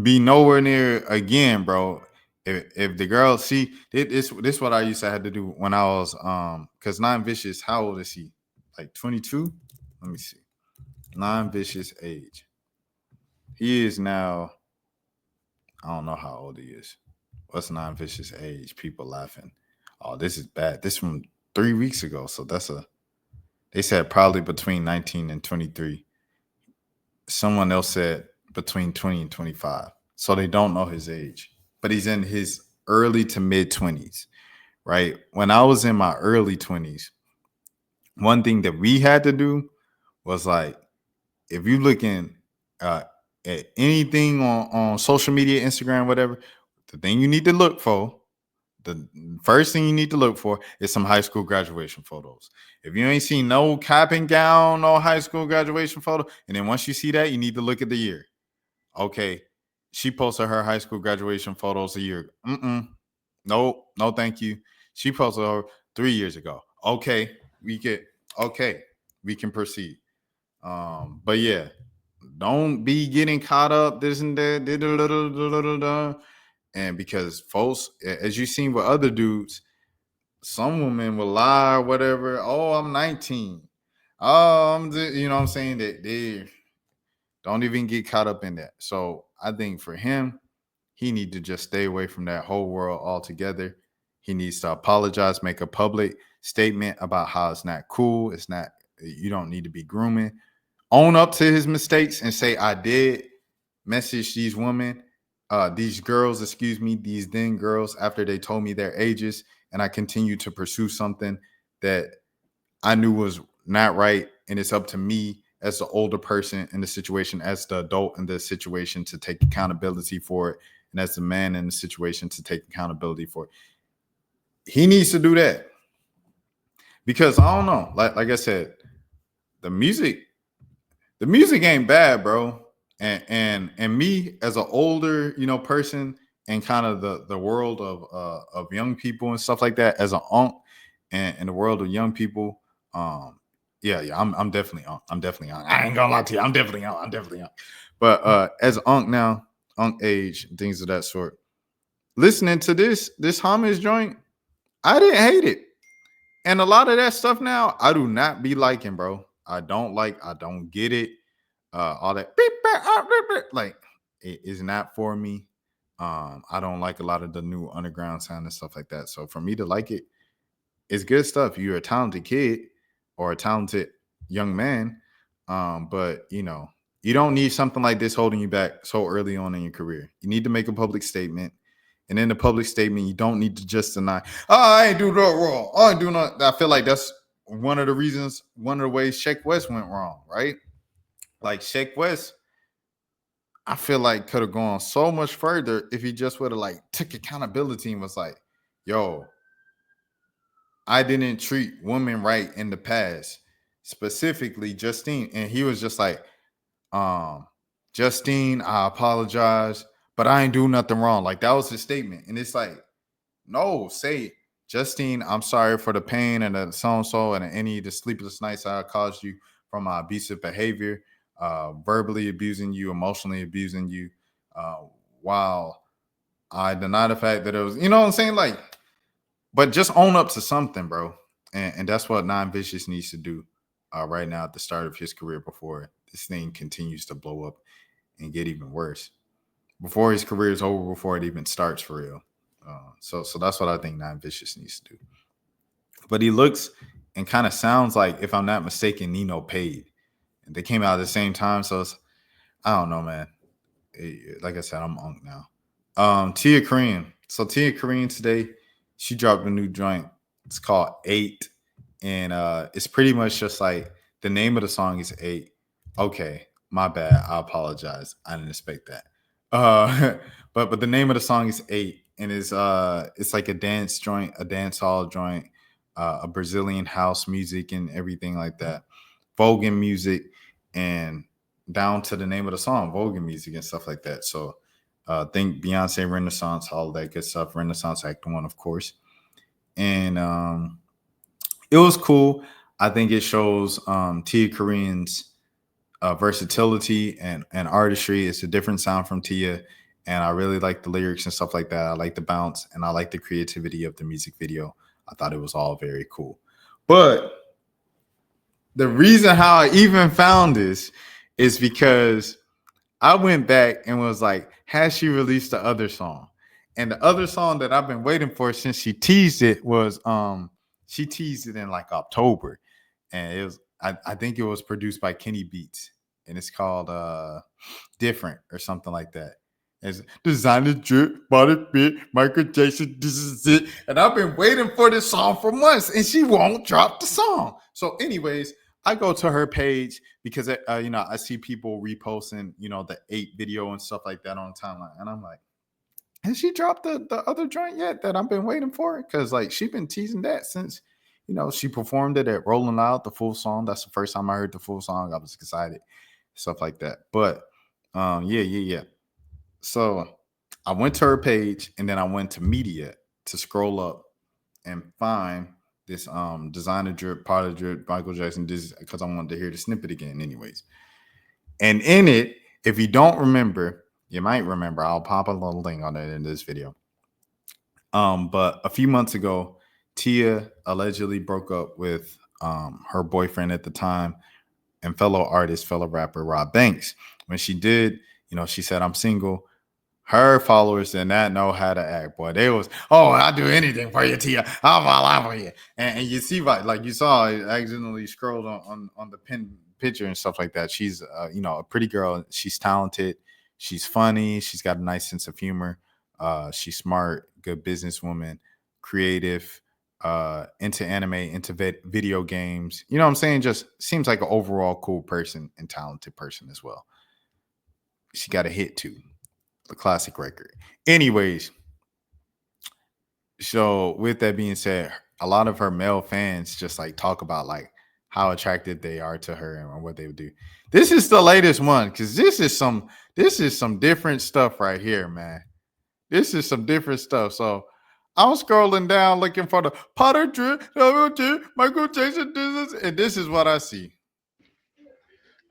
be nowhere near again, bro. If the girl see this what I used to have to do when I was because Nine Vicious, how old is he? Like 22? Let me see. Nine Vicious age. He is now, I don't know how old he is. What's Nine Vicious age? People laughing. Oh, this is bad. This from 3 weeks ago. So they said probably between 19 and 23. Someone else said between 20 and 25. So they don't know his age, but he's in his early to mid 20s, right? When I was in my early 20s, one thing that we had to do was like, if you looking at anything on social media, Instagram, whatever, the thing you need to look for, the first thing you need to look for is some high school graduation photos. If you ain't seen no cap and gown, no high school graduation photo, and then once you see that, you need to look at the year. Okay, she posted her high school graduation photos a year. No, thank you. She posted her 3 years ago. Okay, we can proceed. But yeah, don't be getting caught up this and that. And because folks, as you've seen with other dudes, some women will lie or whatever. Oh, I'm 19. Oh, you know what I'm saying? That they don't even get caught up in that. So I think for him, he need to just stay away from that whole world altogether. He needs to apologize, make a public statement about how it's not cool. It's not, you don't need to be grooming. Own up to his mistakes and say, I did message these women, these girls, these then girls after they told me their ages. And I continue to pursue something that I knew was not right. And it's up to me as the older person in the situation, as the adult in the situation, to take accountability for it. And as the man in the situation, to take accountability for it. He needs to do that. Because I don't know, like I said, the music ain't bad, bro. And me as an older, person and kind of the world of young people and stuff like that, as an unc and in the world of young people, yeah, I'm definitely on. I'm definitely on. I ain't gonna lie to you. I'm definitely on. But as an unc age, things of that sort, listening to this homage joint, I didn't hate it. And a lot of that stuff now, I do not be liking, bro. I don't get it. All that like it is not for me. I don't like a lot of the new underground sound and stuff like that. So for me to like it, it's good stuff. You're a talented kid or a talented young man. But you don't need something like this holding you back so early on in your career. You need to make a public statement. And in the public statement, you don't need to just deny, oh, I ain't do that wrong. I ain't do not. I feel like that's one of the ways Sheck West went wrong, right? Like Sheck West, I feel like could have gone so much further if he just would have like took accountability and was like, yo, I didn't treat women right in the past, specifically Justine. And he was just like, Justine, I apologize, but I ain't do nothing wrong. Like that was his statement. And it's like, no, say, Justine, I'm sorry for the pain and the so and any of the sleepless nights I caused you from my abusive behavior, verbally abusing you, emotionally abusing you, while I deny the fact that it was, you know what I'm saying? Like, But just own up to something, bro. And that's what Non Vicious needs to do right now at the start of his career before this thing continues to blow up and get even worse. Before his career is over, before it even starts for real. So that's what I think Non Vicious needs to do. But he looks and kind of sounds like, if I'm not mistaken, Nino Paid. And they came out at the same time, so I don't know, man. Like I said, I'm unk now. Tia Korean. So Tia Korean today, she dropped a new joint. It's called 8. And it's pretty much just like the name of the song is 8. Okay, my bad. I apologize. I didn't expect that. But the name of the song is 8, and it's like a dance joint, a dance hall joint, a Brazilian house music and everything like that. Voguing music and down to the name of the song, Voguing music and stuff like that. So think Beyonce Renaissance, all that good stuff. Renaissance Act 1, of course. And it was cool. I think it shows Tia Korean's versatility and artistry. It's a different sound from Tia. And I really like the lyrics and stuff like that. I like the bounce and I like the creativity of the music video. I thought it was all very cool. But the reason how I even found this is because I went back and was like, has she released the other song? And the other song that I've been waiting for since she teased it was she teased it in like October. And it was I think it was produced by Kenny Beats. And it's called Different or something like that. It's designer drip, body fit, Michael Jackson, this is it. And I've been waiting for this song for months and she won't drop the song. So anyways, I go to her page because I see people reposting, the 8 video and stuff like that on the timeline. And I'm like, has she dropped the other joint yet that I've been waiting for? Because like she's been teasing that since, she performed it at Rolling Loud, the full song. That's the first time I heard the full song. I was excited, stuff like that. But yeah. So I went to her page and then I went to media to scroll up and find this designer drip, Potter drip, Michael Jackson, because I wanted to hear the snippet again, anyways. And in it, if you don't remember, you might remember. I'll pop a little link on it in this video. But a few months ago, Tia allegedly broke up with her boyfriend at the time and fellow artist, fellow rapper Rob Banks. When she did, she said, "I'm single." Her followers did not know how to act, boy. They was, I'll do anything for you, Tia. I'll fall out for you. And you see, like you saw, I accidentally scrolled on the pin picture and stuff like that. She's, a pretty girl. She's talented. She's funny. She's got a nice sense of humor. She's smart, good businesswoman, creative, into anime, into video games. You know what I'm saying? Just seems like an overall cool person and talented person as well. She got a hit too. The classic record. Anyways, so with that being said, a lot of her male fans just like talk about like how attracted they are to her and what they would do. This is the latest one because this is some different stuff right here, man. This is some different stuff. So I'm scrolling down looking for the Potter drip, Michael Jackson, and this is what I see.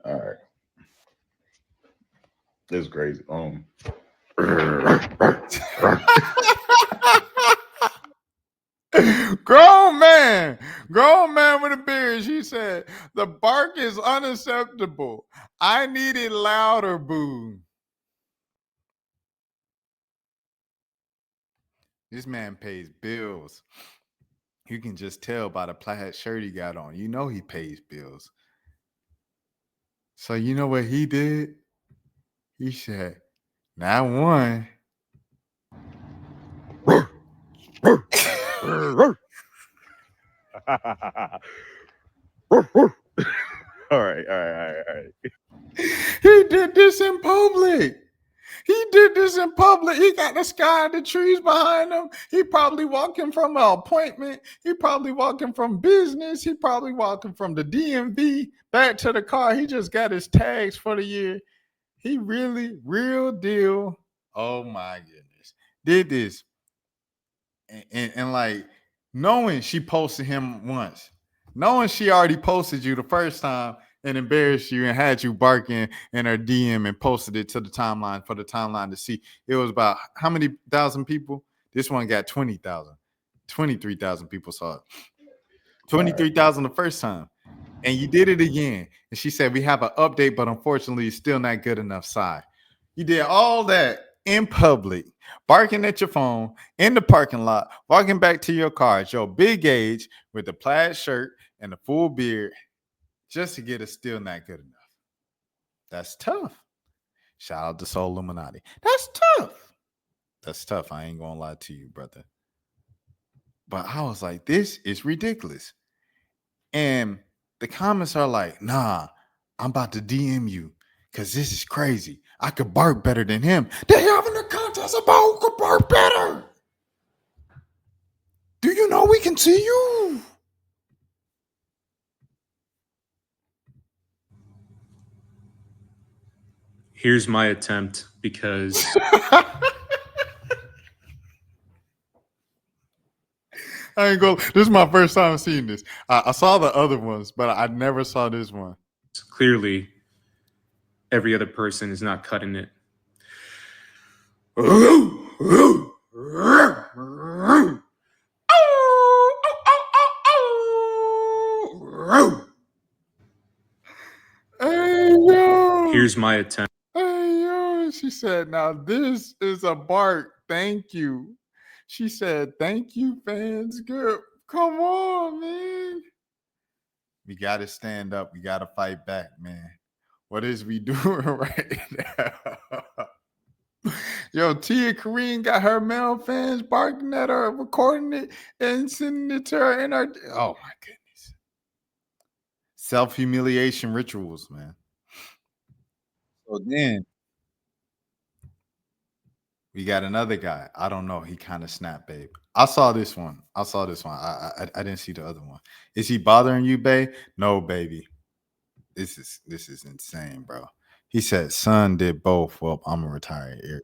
All right, this is crazy. Grown man with a beard. She said, "The bark is unacceptable. I need it louder, boo." This man pays bills. You can just tell by the plaid shirt he got on. You know he pays bills. So you know what he did? He said, "Not one." All right. He did this in public. He got the sky and the trees behind him. He probably walking from an appointment. He probably walking from business. He probably walking from the DMV back to the car. He just got his tags for the year. He really, real deal. Oh my goodness. Did this. And like knowing she posted him once, knowing she already posted you the first time and embarrassed you and had you barking in her DM and posted it to the timeline for the timeline to see. It was about how many thousand people? This one got 20,000. 23,000 people saw it. 23,000 the first time. And you did it again. And she said, we have an update, but unfortunately, it's still not good enough. Sigh. You did all that in public, barking at your phone, in the parking lot, walking back to your car at your big age with the plaid shirt and the full beard just to get it still not good enough. That's tough. Shout out to Soul Illuminati. That's tough. That's tough. I ain't gonna lie to you, brother. But I was like, this is ridiculous. And the comments are like, nah, I'm about to DM you because this is crazy. I could bark better than him. They having a contest about who could bark better. Do you know we can see you? Here's my attempt because I ain't go. This is my first time seeing this. I saw the other ones, but I never saw this one. clearly every other person is not cutting it. Hey, yo. Here's my attempt. Hey, yo. She said, now this is a bark. Thank you. She said, thank you, fans. Good. Come on, man. We got to stand up. We got to fight back, man. What is we doing right now? Yo, Tia Kareem got her male fans barking at her, recording it, and sending it to her in her. Oh, my goodness. Self-humiliation rituals, man. So then we got another guy. I don't know. He kind of snapped, babe. I saw this one. I didn't see the other one. Is he bothering you, babe? No, baby. This is insane, bro. He said, son did both. Well, I'm gonna retire here.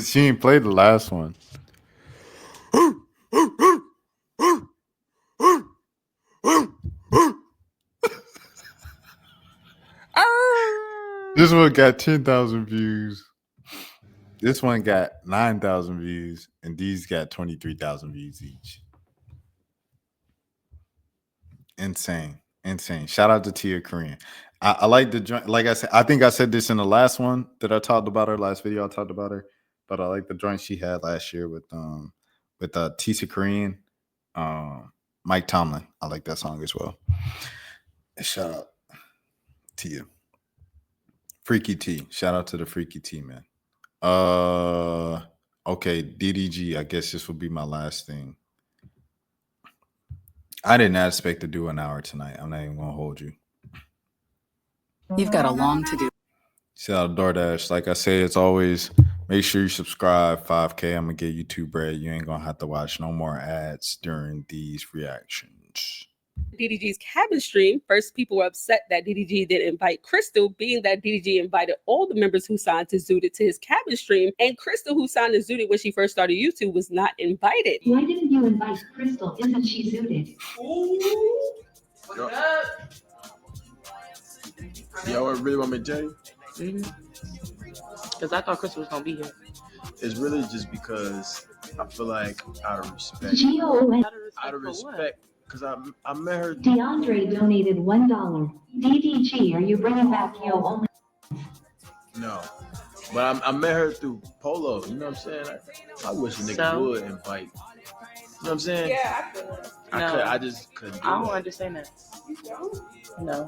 She didn't play the last one. This one got 10,000 views. This one got 9,000 views, and these got 23,000 views each. Insane. Shout out to Tia Korean. I like the joint. Like I said, I think I said this in the last one that I talked about her last video. I talked about her, but I like the joint she had last year with Tia Korean, Mike Tomlin. I like that song as well. Shout out to you, Freaky T. Shout out to the Freaky T, man. Okay, DDG. I guess this will be my last thing. I did not expect to do an hour tonight. I'm not even gonna hold you. You've got a long to do. Shout out to DoorDash. Like I say, it's always make sure you subscribe. 5K. I'm gonna get you $2 bread. You ain't gonna have to watch no more ads during these reactions. DDG's cabin stream. First, people were upset that DDG didn't invite Crystal, being that DDG invited all the members who signed to Zooted to his cabin stream, and Crystal, who signed to Zooted when she first started YouTube, was not invited. Why didn't you invite Crystal? Isn't she Zooted? Y'all really want me to tell you? Because I thought Crystal was going to be here. It's really just because I feel like out of respect. G-O-O-N. Out of respect, because I met her. DeAndre donated $1. DDG, are you bringing back Yo Only? No. But I met her through Polo. You know what I'm saying? I wish a nigga would invite. You know what I'm saying? Yeah, I feel it. I just couldn't do I don't it. understand that. No.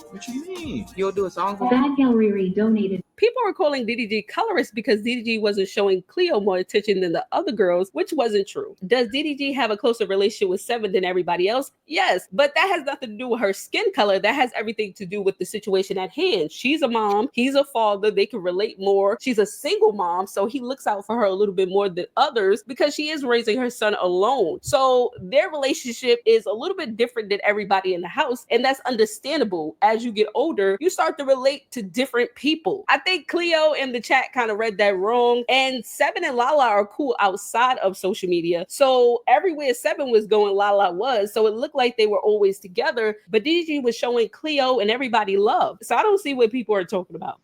What you mean? You'll do a song for Bad Gallery donated. People were calling DDG colorist because DDG wasn't showing Cleo more attention than the other girls, which wasn't true. Does DDG have a closer relationship with Seven than everybody else? Yes, but that has nothing to do with her skin color. That has everything to do with the situation at hand. She's a mom. He's a father. They can relate more. She's a single mom, so he looks out for her a little bit more than others because she is raising her son alone. So their relationship is a little bit different than everybody in the house, and that's understandable. As as you get older, you start to relate to different people. I think Cleo in the chat kind of read that wrong. And Seven and Lala are cool outside of social media. So everywhere Seven was going, Lala was. So it looked like they were always together. But DDG was showing Cleo and everybody love. So I don't see what people are talking about.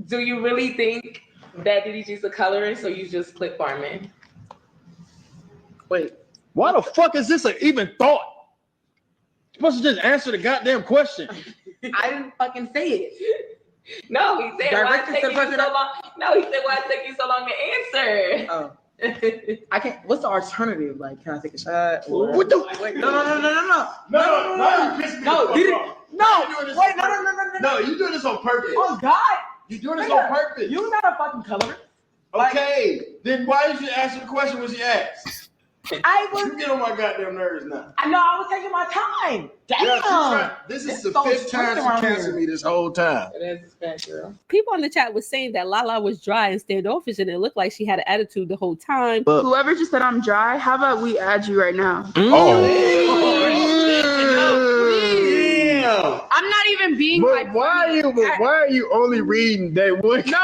Do you really think that DDG's a colorist, or you just click farming? Wait, why the fuck is this even thought? You're supposed to just answer the goddamn question. I didn't fucking say it. No, he said why it taking you so long. No, he said why it taking you so long to answer. Oh. I can't. What's the alternative? Like, can I take a shot? Or... What the? Wait, no. No, you doing this on purpose. Oh God! You doing this on purpose. You're not a fucking colorist. Okay, then why did you answer the question when she asked? You get on my goddamn nerves now. I know. I was taking my time. Damn. Yeah, this is the fifth time she canceled me this whole time. It is bad, girl. People in the chat was saying that Lala was dry and standoffish, and it looked like she had an attitude the whole time. Whoever just said I'm dry, how about we add you right now? I'm not even being like. Why are you only reading that one? No.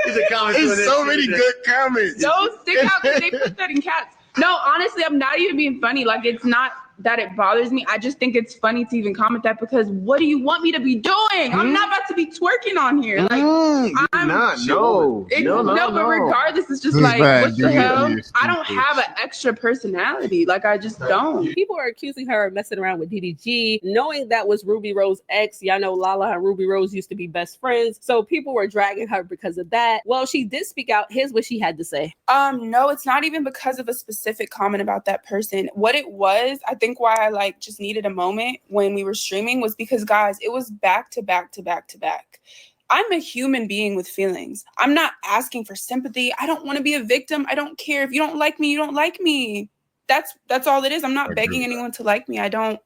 It's so many good comments. Don't stick out because they put that in caps. No, honestly, I'm not even being funny. Like, it's not that it bothers me. I just think it's funny to even comment that, because what do you want me to be doing? I'm not about to be twerking on here. Like, I'm not. No, but regardless, it's just like, what the hell? I don't have an extra personality. Like, I just don't. People are accusing her of messing around with DDG, knowing that was Ruby Rose's ex. Y'all know Lala and Ruby Rose used to be best friends. So people were dragging her because of that. Well, she did speak out. Here's what she had to say. No, it's not even because of a specific comment about that person. What it was, I think why I just needed a moment when we were streaming was because, guys, it was back to back to back to back. I'm a human being with feelings. I'm not asking for sympathy. I don't want to be a victim. I don't care. If you don't like me, you don't like me. That's all it is. I'm not begging anyone to like me. I don't.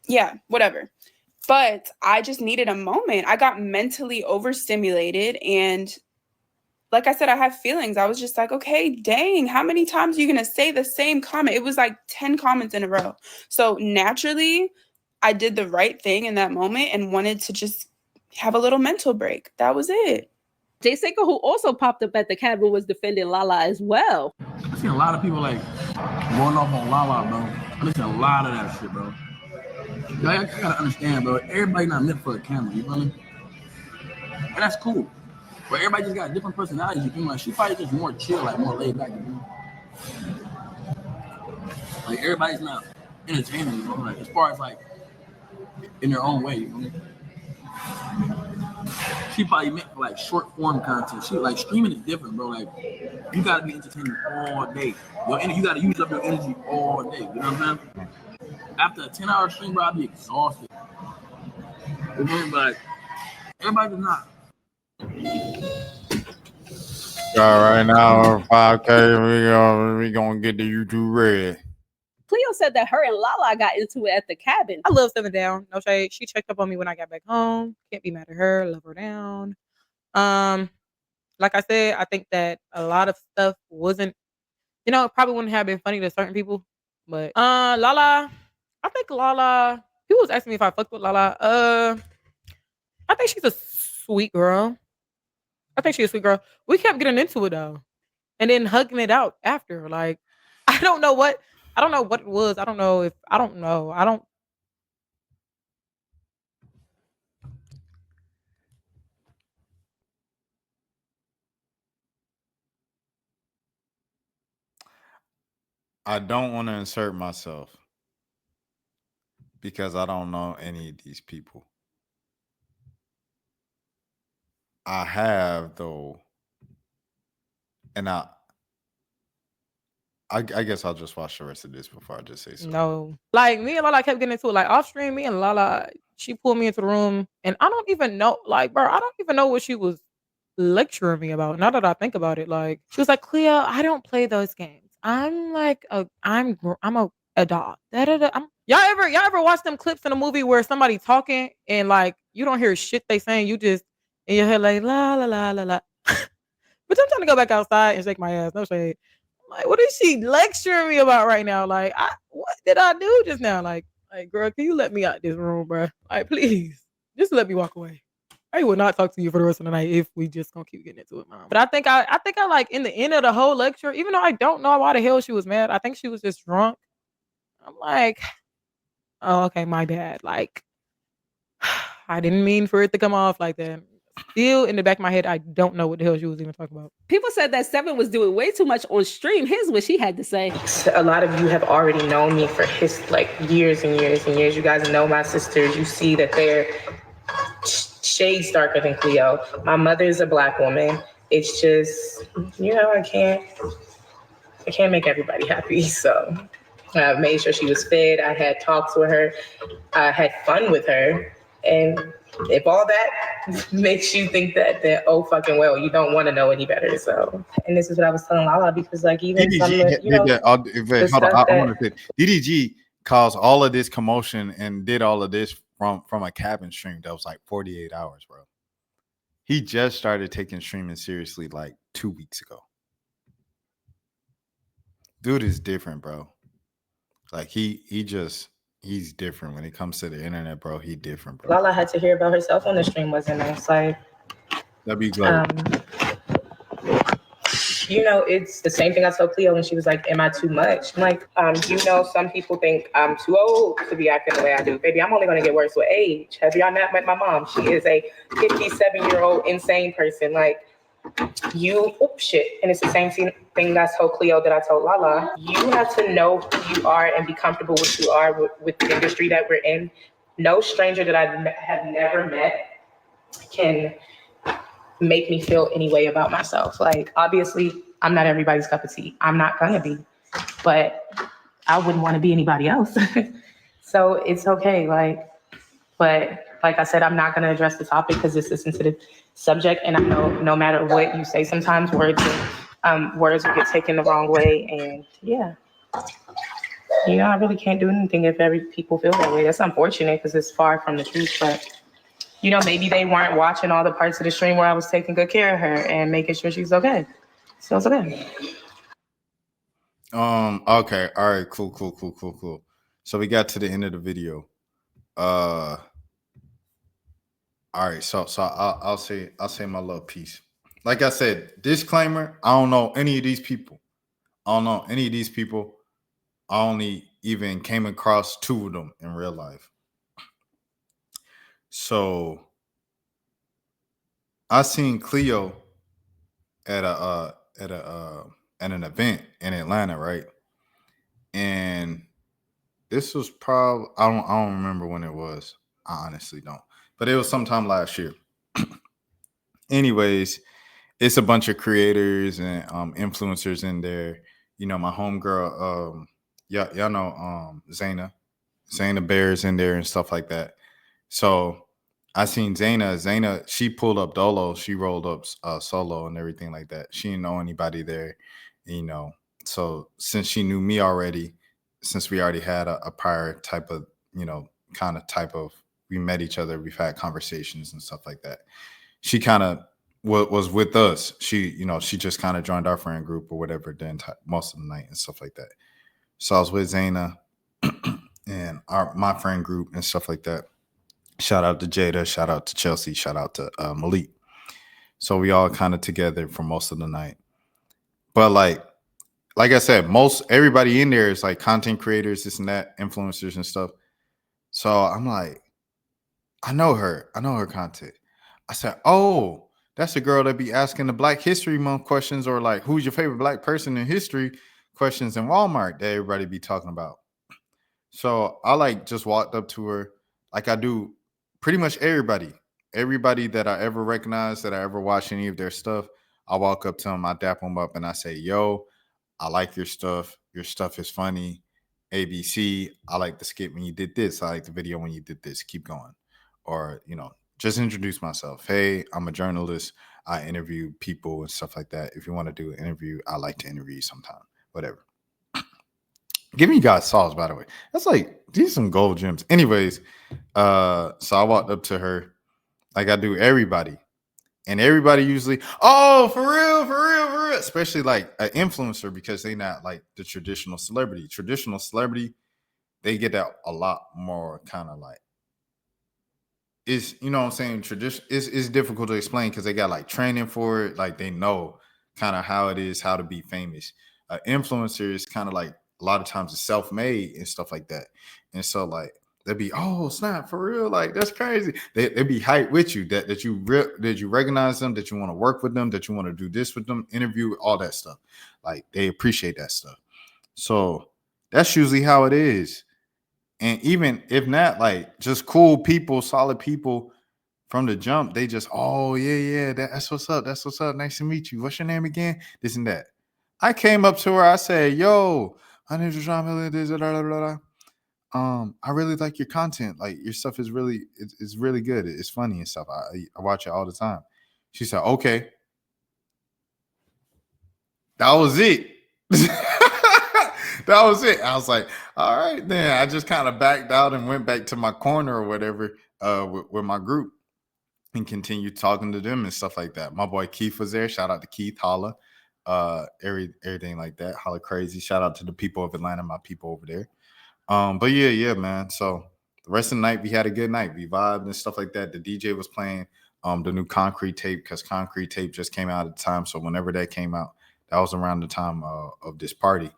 Yeah, whatever. But I just needed a moment. I got mentally overstimulated, and like I said, I have feelings. I was just like, okay, dang, how many times are you going to say the same comment? It was like 10 comments in a row. So naturally, I did the right thing in that moment and wanted to just have a little mental break. That was it. Jay Seiko, who also popped up at the cabin, was defending Lala as well. I see a lot of people going off on Lala, bro. I listen to a lot of that shit, bro. I gotta understand, bro. Everybody not meant for a camera, you feel me? And that's cool. But everybody just got different personalities. You feel me? Like, she probably just more chill, like more laid back. You know? Like, everybody's not entertaining, you know? Like, as far as like in their own way. You know? She probably meant for like short form content. She like streaming is different, bro. Like, you gotta be entertaining all day. You gotta use up your energy all day. You know what I'm saying? After a 10-hour stream, bro, I'll be exhausted. You know, but everybody's not. All right, now 5K, we gonna get the YouTube ready. Cleo said that her and Lala got into it at the cabin. I love 7 Down. No shade. She checked up on me when I got back home. Can't be mad at her. Love her down. Like I said, I think that a lot of stuff wasn't, it probably wouldn't have been funny to certain people. But Lala, I think Lala, people was asking me if I fucked with Lala. I think she's a sweet girl. I think she's a sweet girl. We kept getting into it though. And then hugging it out after. Like, I don't know what it was. I don't know. I don't want to insert myself because I don't know any of these people. I have though, and I guess I'll just watch the rest of this before I just say something. No. Like, me and Lala kept getting into it. Like, off stream, me and Lala, she pulled me into the room. And I don't even know, like, bro, I don't even know what she was lecturing me about. Now that I think about it, like, she was like, Cleo, I don't play those games. I'm like, I'm a dog. Y'all ever watch them clips in a movie where somebody talking and, like, you don't hear shit they saying, you just, in your head, like, la, la, la, la, la. But I'm trying to go back outside and shake my ass. No shade. Like, what is she lecturing me about right now? Like, what did I do just now? Like, Like, girl, can you let me out this room, bro? Like, please, just let me walk away. I will not talk to you for the rest of the night if we just gonna keep getting into it, mom. But I think I like in the end of the whole lecture, even though I don't know why the hell she was mad, I think she was just drunk. I'm like, oh, okay, my bad. Like, I didn't mean for it to come off like that. Still in the back of my head, I don't know what the hell she was even talking about. People said that Seven was doing way too much on stream. Here's what she had to say. A lot of you have already known me for years and years and years. You guys know my sisters. You see that they're shades darker than Cleo. My mother is a Black woman. It's just, I can't make everybody happy. So I made sure she was fed. I had talks with her. I had fun with her. And if all that makes you think that, then oh fucking well, you don't want to know any better. So, and this is what I was telling Lala, because like even some of the, hold on, I want to say DDG caused all of this commotion and did all of this from a cabin stream that was like 48 hours, bro. He just started taking streaming seriously like 2 weeks ago. Dude is different, bro. Like he's different when it comes to the internet, bro. He different, bro. Lala had to hear about herself on the stream wasn't nice. Like, that'd be great. It's the same thing I told Cleo when she was like, am I too much? I'm like, some people think I'm too old to be acting the way I do. Baby, I'm only going to get worse with age. Have y'all not met my mom? She is a 57-year-old insane person. Like, and it's the same thing I told Cleo that I told Lala. You have to know who you are and be comfortable with who you are with the industry that we're in. No stranger that I have never met can make me feel any way about myself. Like, obviously, I'm not everybody's cup of tea. I'm not gonna be, but I wouldn't want to be anybody else. So it's okay. But like I said, I'm not gonna address the topic because it's a sensitive subject, and I know no matter what you say, sometimes words will get taken the wrong way, and yeah. I really can't do anything if people feel that way. That's unfortunate because it's far from the truth, but maybe they weren't watching all the parts of the stream where I was taking good care of her and making sure she's okay. So it's okay. Okay. All right. Cool. So we got to the end of the video. All right. So I'll say my little piece. Like I said, disclaimer, I don't know any of these people. I only even came across 2 of them in real life. So I seen Cleo at an event in Atlanta, right? And this was probably I don't remember when it was. I honestly don't. But it was sometime last year. Anyways, it's a bunch of creators and influencers in there. My homegirl, y'all know Zayna Bear's in there and stuff like that. So I seen Zayna, she pulled up Dolo, she rolled up solo and everything like that. She didn't know anybody there, So since she knew me already, since we already had a prior type of, we met each other, we've had conversations and stuff like that. She kind of was with us. She just kind of joined our friend group or whatever most of the night and stuff like that. So I was with Zayna and my friend group and stuff like that. Shout out to Jada, shout out to Chelsea, shout out to Malik. So we all kind of together for most of the night. But like I said, everybody in there is like content creators, this and that, influencers and stuff. So I'm like, I know her content. I said, oh, that's the girl that be asking the Black History Month questions, or like, who's your favorite Black person in history questions in Walmart that everybody be talking about. So I just walked up to her like I do pretty much everybody that I ever recognized, that I ever watched any of their stuff. I walk up to them, I dap them up and I say, yo, I like your stuff. Your stuff is funny. ABC, I like the skit when you did this. I like the video when you did this. Keep going. Or, just introduce myself. Hey, I'm a journalist. I interview people and stuff like that. If you want to do an interview, I like to interview sometime. Whatever. Giving you guys sauce, by the way. That's these are some gold gems. Anyways, so I walked up to her like I do everybody. And everybody usually, oh, for real. Especially like an influencer, because they're not like the traditional celebrity. Traditional celebrity, they get that a lot more kind of like, it's, you know what I'm saying, tradition. It's difficult to explain because they got like training for it. Like they know kind of how it is, how to be famous. Influencer is kind of like a lot of times it's self-made and stuff like that. And so like they'd be, oh snap, for real, like that's crazy. They'd be hyped with you that you recognize them, that you want to work with them, that you want to do this with them, interview, all that stuff. Like they appreciate that stuff. So that's usually how it is. And even if not, like just cool people, solid people from the jump, they just, oh yeah, that's what's up. That's what's up. Nice to meet you. What's your name again? This and that. I came up to her. I said, yo, my name's Rashad Miller. I really like your content. Like your stuff is really, it's really good. It's funny and stuff. I watch it all the time. She said, okay. That was it. That was it. I was like, all right, then. I just kind of backed out and went back to my corner or whatever with my group and continued talking to them and stuff like that. My boy Keith was there. Shout out to Keith, holla. Everything like that. Holla crazy. Shout out to the people of Atlanta, my people over there. But yeah, man. So the rest of the night, we had a good night. We vibed and stuff like that. The DJ was playing the new Concrete tape because Concrete tape just came out at the time. So whenever that came out, that was around the time of this party.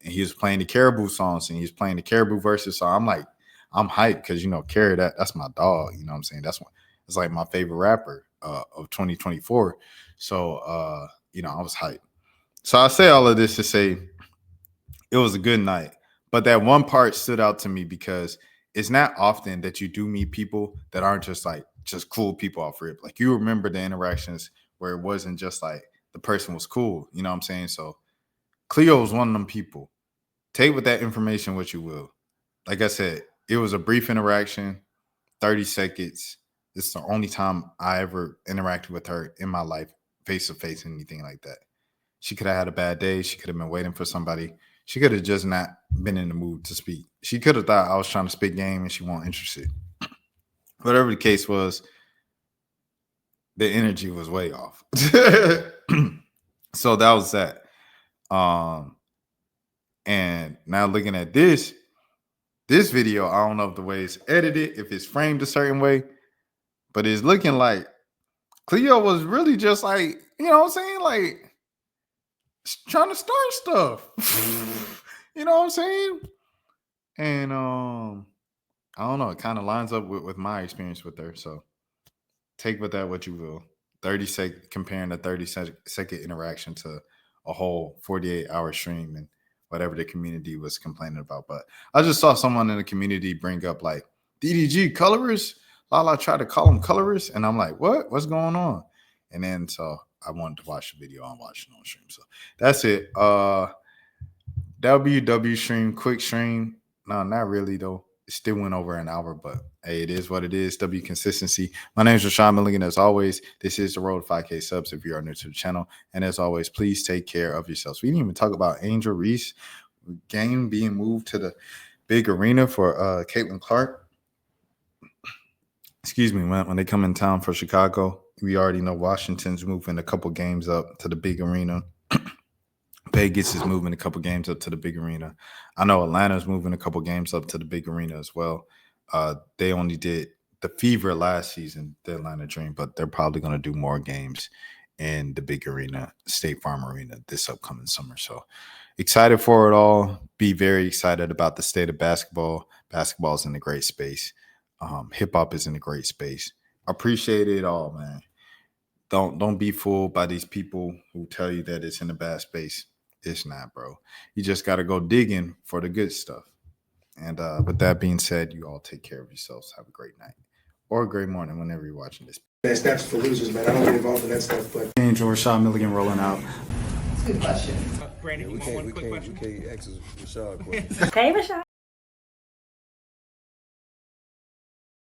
And he was playing the Caribou songs and he was playing the Caribou verses. So I'm like, I'm hyped because, you know, Carrie, that's my dog. You know what I'm saying? It's like my favorite rapper of 2024. So, you know, I was hyped. So I say all of this to say it was a good night. But that one part stood out to me because it's not often that you do meet people that aren't just cool people off rip. Like you remember the interactions where it wasn't just like the person was cool. You know what I'm saying? So Cleo was one of them people. Take with that information what you will. Like I said, it was a brief interaction, 30 seconds. This is the only time I ever interacted with her in my life, face-to-face, anything like that. She could have had a bad day. She could have been waiting for somebody. She could have just not been in the mood to speak. She could have thought I was trying to spit game and she wasn't interested. Whatever the case was, the energy was way off. So that was that. And now looking at this video, I don't know if the way it's edited, if it's framed a certain way, but it's looking like Cleo was really just like, you know what I'm saying? Like trying to start stuff. You know what I'm saying? And I don't know, it kind of lines up with my experience with her. So take with that what you will. 30-second, comparing a 30-second interaction to a whole 48-hour stream and whatever the community was complaining about. But I just saw someone in the community bring up like DDG colorist. Lala tried to call them colorists, and I'm like, what? What's going on? And then so I wanted to watch the video. I'm watching on stream. So that's it. WW stream, quick stream. No, not really though. It still went over an hour, but hey, it is what it is. W consistency. My name is Rashad Milligan. As always, this is the road to 5K subs if you are new to the channel. And as always, please take care of yourselves. We didn't even talk about Angel Reese game being moved to the big arena for Caitlin Clark. Excuse me, when they come in town for Chicago. We already know Washington's moving a couple games up to the big arena. Vegas is moving a couple games up to the big arena. I know Atlanta's moving a couple games up to the big arena as well. They only did the Fever last season, the Atlanta Dream, but they're probably going to do more games in the big arena, State Farm Arena, this upcoming summer. So excited for it all. Be very excited about the state of basketball. Basketball is in a great space. Hip hop is in a great space. Appreciate it all, man. Don't be fooled by these people who tell you that it's in a bad space. It's not, bro. You just got to go digging for the good stuff. And with that being said, you all take care of yourselves. Have a great night or a great morning whenever you're watching this. That's for losers, man. I don't get involved in that stuff, but Angel Rashad Milligan rolling out. That's a good question. Brandon, we can't ask Rashad. Hey, Rashad.